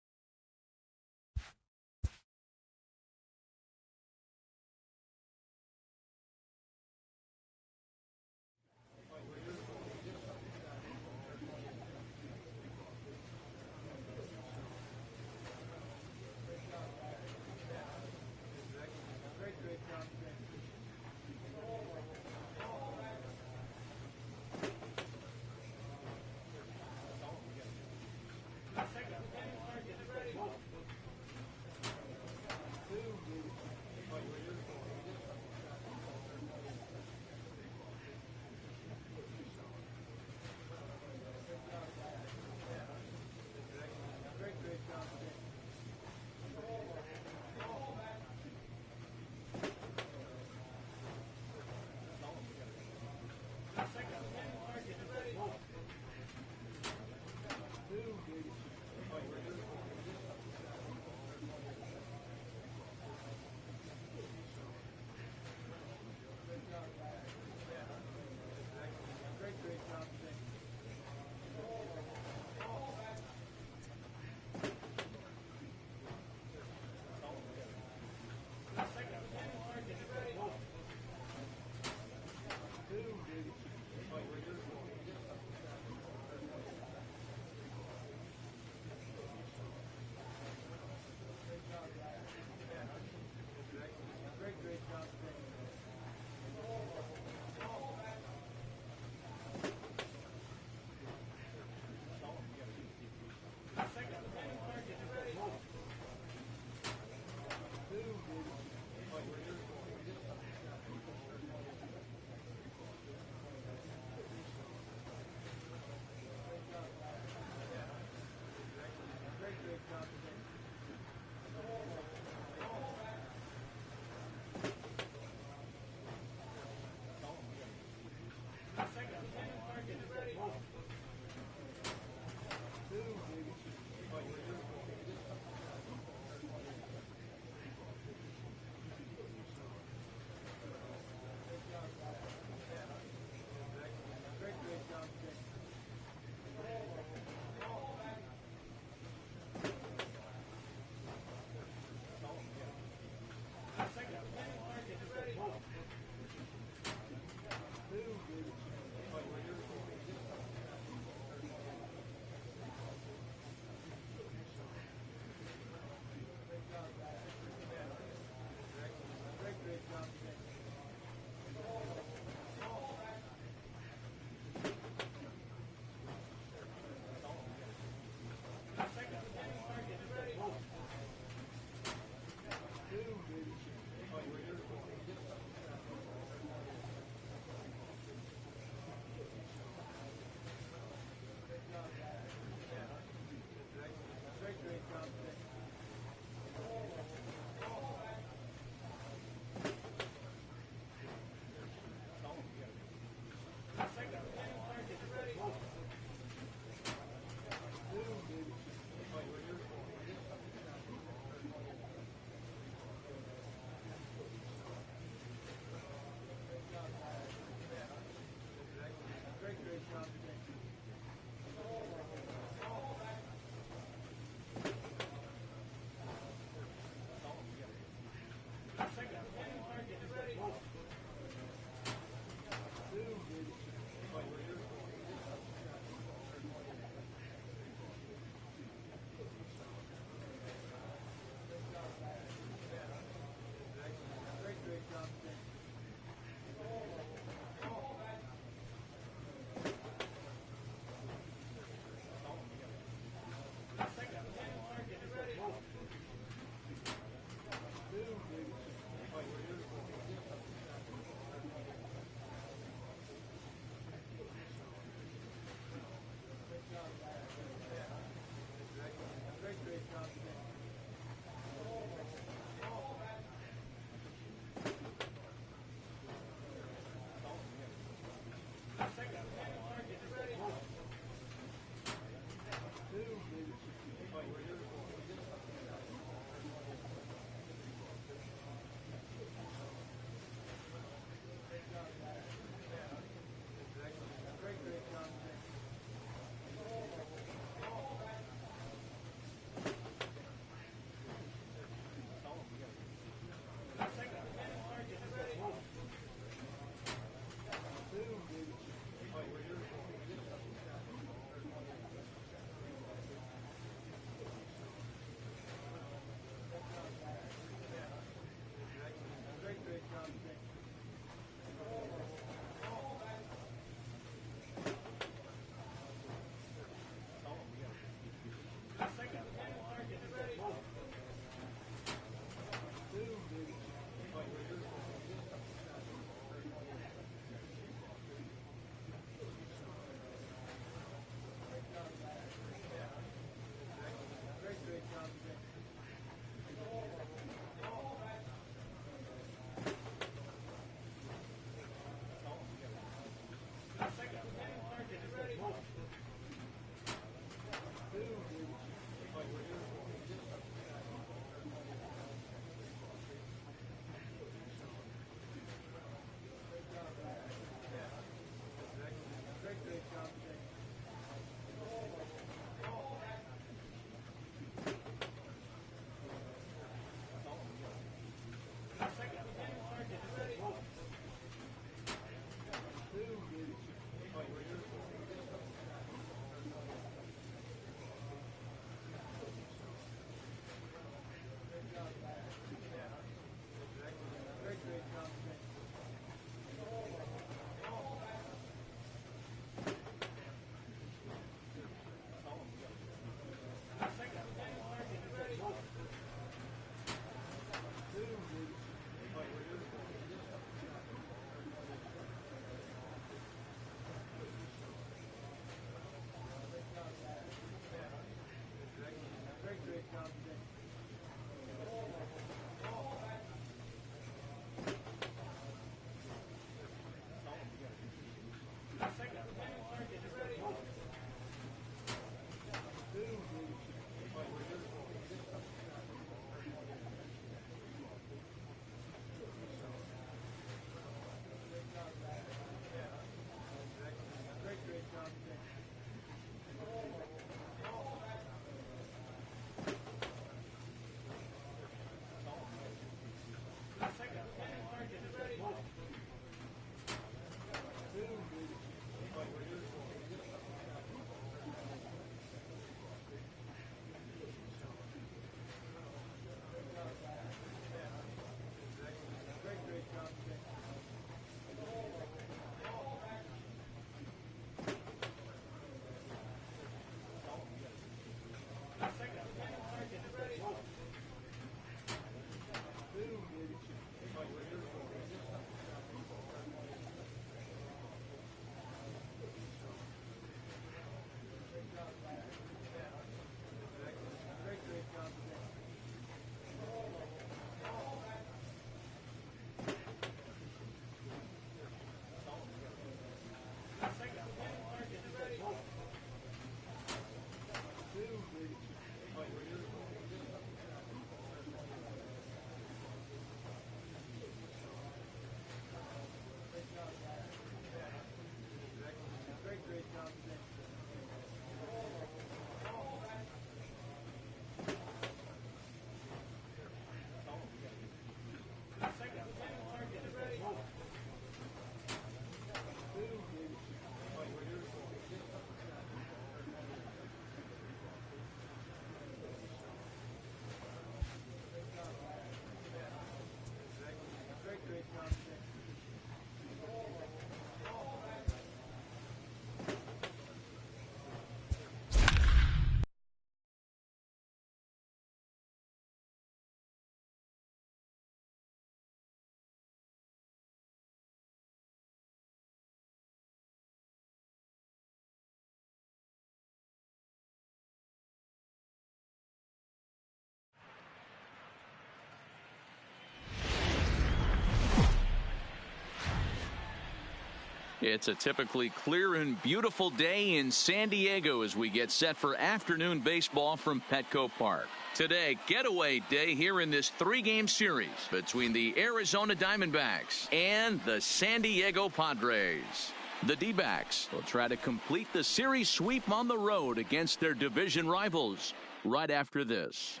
It's a typically clear and beautiful day in San Diego as we get set for afternoon baseball from Petco Park. Today, getaway day here in this 3-game series between the Arizona Diamondbacks and the San Diego Padres. The D-backs will try to complete the series sweep on the road against their division rivals right after this.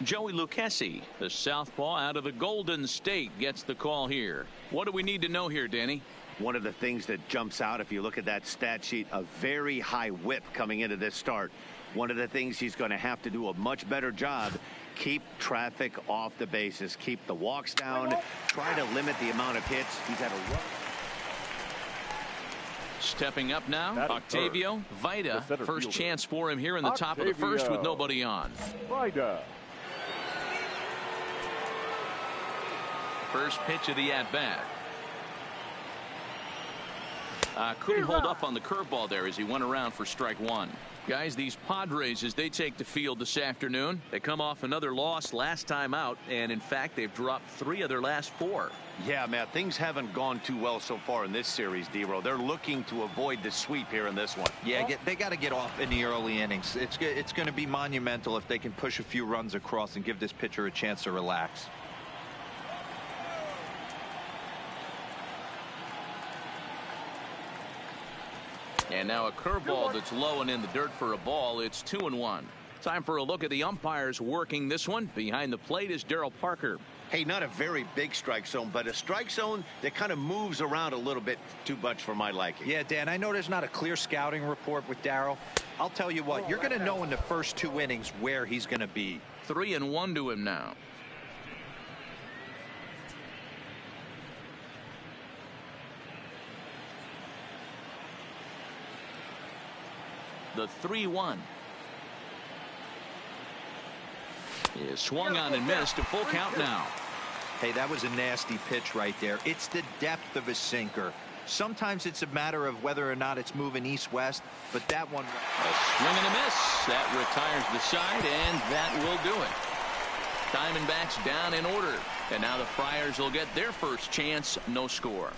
Joey Lucchesi, the southpaw out of the Golden State, gets the call here. What do we need to know here, Danny? One of the things that jumps out if you look at that stat sheet, a very high whip coming into this start. One of the things he's going to have to do a much better job, keep traffic off the bases, keep the walks down, try to limit the amount of hits. He's had a run. Stepping up now, Octavio Vida. First chance for him here in the top of the first with nobody on. Vida. First pitch of the at-bat. Couldn't hold up on the curveball there as he went around for strike one. Guys, these Padres, as they take the field this afternoon, they come off another loss last time out, and in fact, they've dropped 3 of their last 4. Yeah, Matt, things haven't gone too well so far in this series, D-Row. They're looking to avoid the sweep here in this one. Yeah, they got to get off in the early innings. It's going to be monumental if they can push a few runs across and give this pitcher a chance to relax. And now a curveball that's low and in the dirt for a ball. It's 2-1. Time for a look at the umpires working this one. Behind the plate is Darryl Parker. Hey, not a very big strike zone, but a strike zone that kind of moves around a little bit too much for my liking. Yeah, Dan, I know there's not a clear scouting report with Darryl. I'll tell you what, you're going to know in the first 2 innings where he's going to be. 3-1 to him now. The 3-1 is swung on and missed. A full count now. Hey, that was a nasty pitch right there. It's the depth of a sinker. Sometimes it's a matter of whether or not it's moving east-west, but that one. A swing and a miss. That retires the side, and that will do it. Diamondbacks down in order. And now the Friars will get their first chance. No score.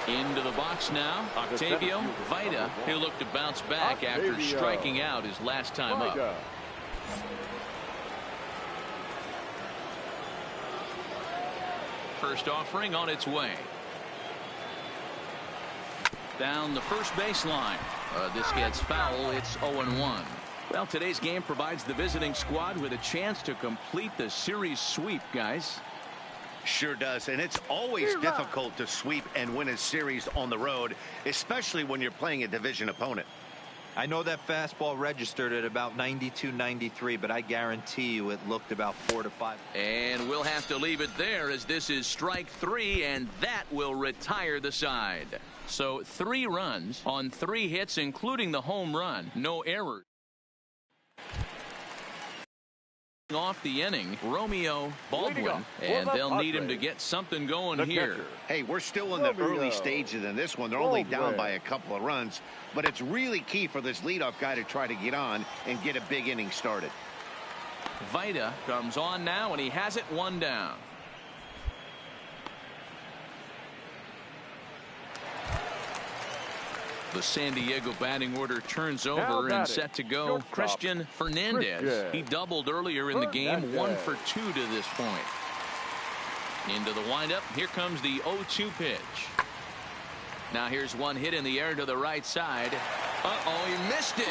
Into the box now, Octavio Vida. He'll look to bounce back after striking out his last time up. First offering on its way. Down the first baseline. This gets foul. It's 0-1. Well, today's game provides the visiting squad with a chance to complete the series sweep, guys. Sure does, and it's always difficult to sweep and win a series on the road, especially when you're playing a division opponent. I know that fastball registered at about 92, 93, but I guarantee you it looked about 4 to 5. And we'll have to leave it there as this is strike 3, and that will retire the side. So 3 runs on 3 hits, including the home run. No errors. Off the inning, Romeo Baldwin, and they'll need him to get something going here. Hey, we're still in the early stages in this one. They're only down by a couple of runs, but it's really key for this leadoff guy to try to get on and get a big inning started. Vida comes on now, and he has it 1 down. The San Diego batting order turns over and set to go. Christian Fernandez. He doubled earlier in the game. 1 for 2 to this point. Into the windup. Here comes the 0-2 pitch. Now here's one hit in the air to the right side. Uh-oh, he missed it.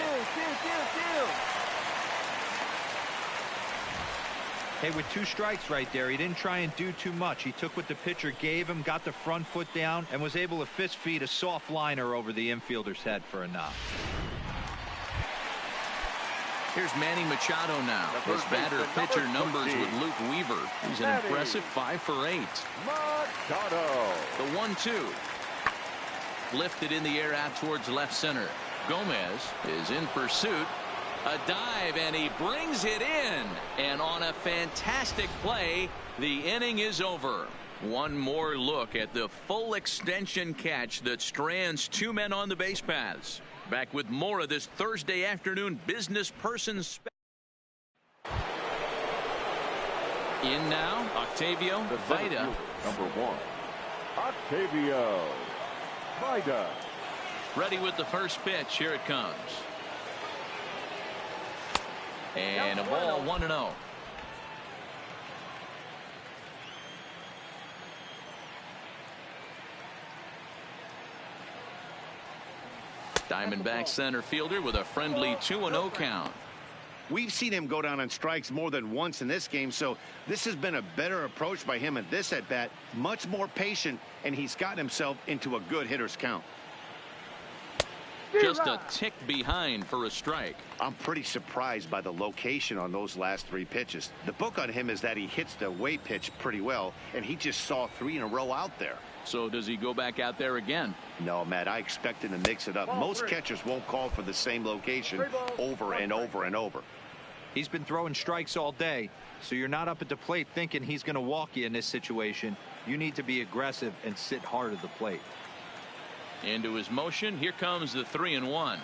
Hey, with 2 strikes right there, he didn't try and do too much. He took what the pitcher gave him, got the front foot down, and was able to fist feed a soft liner over the infielder's head for a knock. Here's Manny Machado now. His batter-pitcher numbers with Luke Weaver. He's an impressive 5 for 8. Machado. The 1-2. Lifted in the air out towards left center. Gomez is in pursuit. A dive, and he brings it in. And on a fantastic play, the inning is over. One more look at the full extension catch that strands 2 men on the base paths. Back with more of this Thursday afternoon business person in now, Octavio Vida. Number 1, Octavio Vida. Ready with the first pitch. Here it comes. And a ball 1-0. Diamondback center fielder with a friendly 2-0 count. We've seen him go down on strikes more than once in this game, so this has been a better approach by him at this at-bat. Much more patient, and he's gotten himself into a good hitter's count. Just a tick behind for a strike. I'm pretty surprised by the location on those last 3 pitches. The book on him is that he hits the away pitch pretty well, and he just saw 3 in a row out there. So does he go back out there again? No, Matt, I expect him to mix it up. Most catchers won't call for the same location over and over and over. He's been throwing strikes all day, so you're not up at the plate thinking he's going to walk you in this situation. You need to be aggressive and sit hard at the plate. Into his motion. Here comes the 3-1.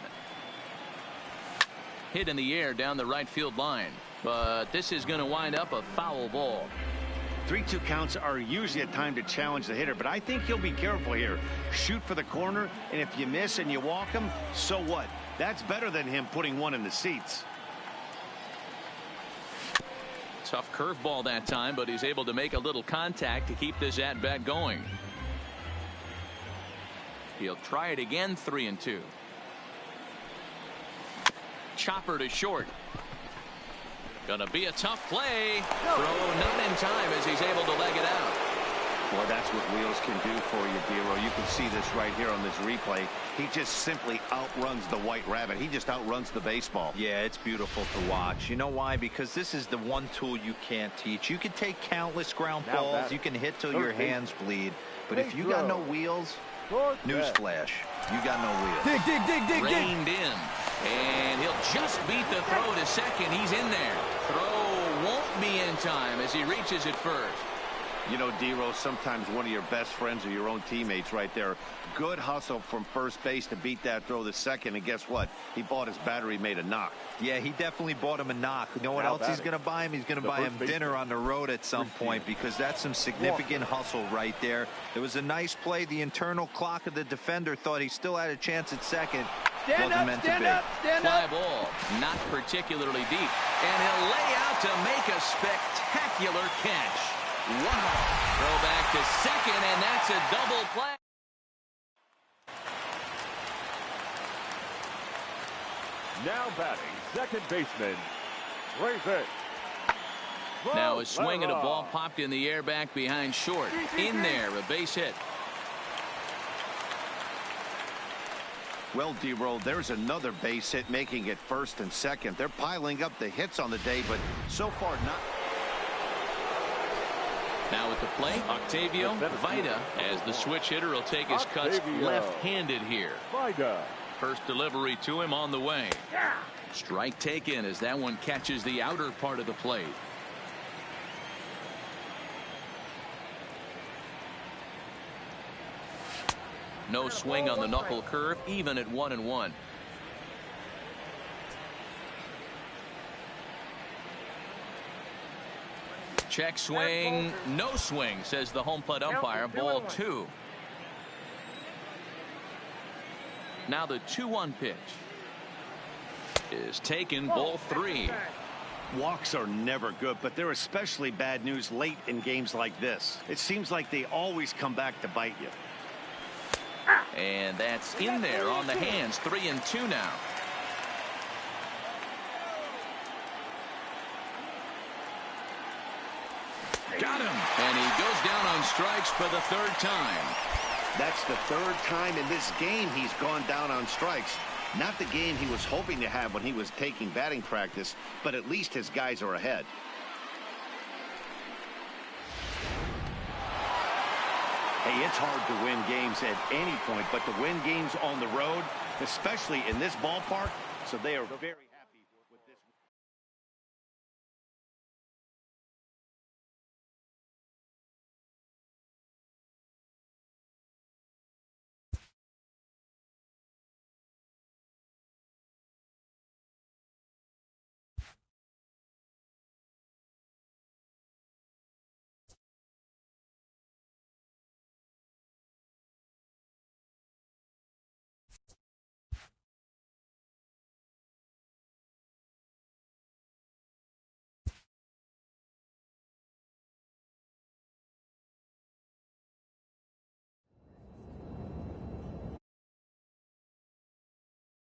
Hit in the air down the right field line, but this is going to wind up a foul ball. 3-2 counts are usually a time to challenge the hitter, but I think he'll be careful here. Shoot for the corner, and if you miss and you walk him, so what? That's better than him putting one in the seats. Tough curveball that time, but he's able to make a little contact to keep this at-bat going. He'll try it again. 3-2. Chopper to short. Gonna be a tough play. Throw not in time as he's able to leg it out. Well, that's what wheels can do for you, Dero. You can see this right here on this replay. He just simply outruns the White Rabbit. He just outruns the baseball. Yeah, it's beautiful to watch. You know why? Because this is the one tool you can't teach. You can take countless ground balls. You can hit till your hands bleed. But if you got no wheels, newsflash, you got no wheels. Dig. Reined in. And he'll just beat the throw to second. He's in there. Throw won't be in time as he reaches it first. You know, Dero, sometimes one of your best friends are your own teammates right there. Good hustle from first base to beat that throw to second, and guess what? He bought his battery made a knock. Yeah, he definitely bought him a knock. You know what else he's going to buy him? He's going to buy him dinner on the road at some point, because that's some significant hustle right there. It was a nice play. The internal clock of the defender thought he still had a chance at second. Stand up. Fly ball, not particularly deep. And he'll lay out to make a spectacular catch. Wow. Throw back to second, and that's a double play. Now batting, second baseman, Raven. Now a swing and a ball popped in the air back behind short. In there, a base hit. Well, Dero, there's another base hit, making it first and second. They're piling up the hits on the day, but so far not. Now at the plate, Octavio Vida, as the switch hitter will take his cuts left-handed here. First delivery to him on the way. Strike taken as that one catches the outer part of the plate. No swing on the knuckle curve, even at 1-1. Check swing, no swing, says the home plate umpire. Ball 2. Now the 2-1 pitch is taken. Ball 3. Walks are never good, but they're especially bad news late in games like this. It seems like they always come back to bite you. And that's in there on the hands. 3-2 now. Got him. And he goes down on strikes for the 3rd time. That's the 3rd time in this game he's gone down on strikes. Not the game he was hoping to have when he was taking batting practice, but at least his guys are ahead. Hey, it's hard to win games at any point, but to win games on the road, especially in this ballpark, so they are very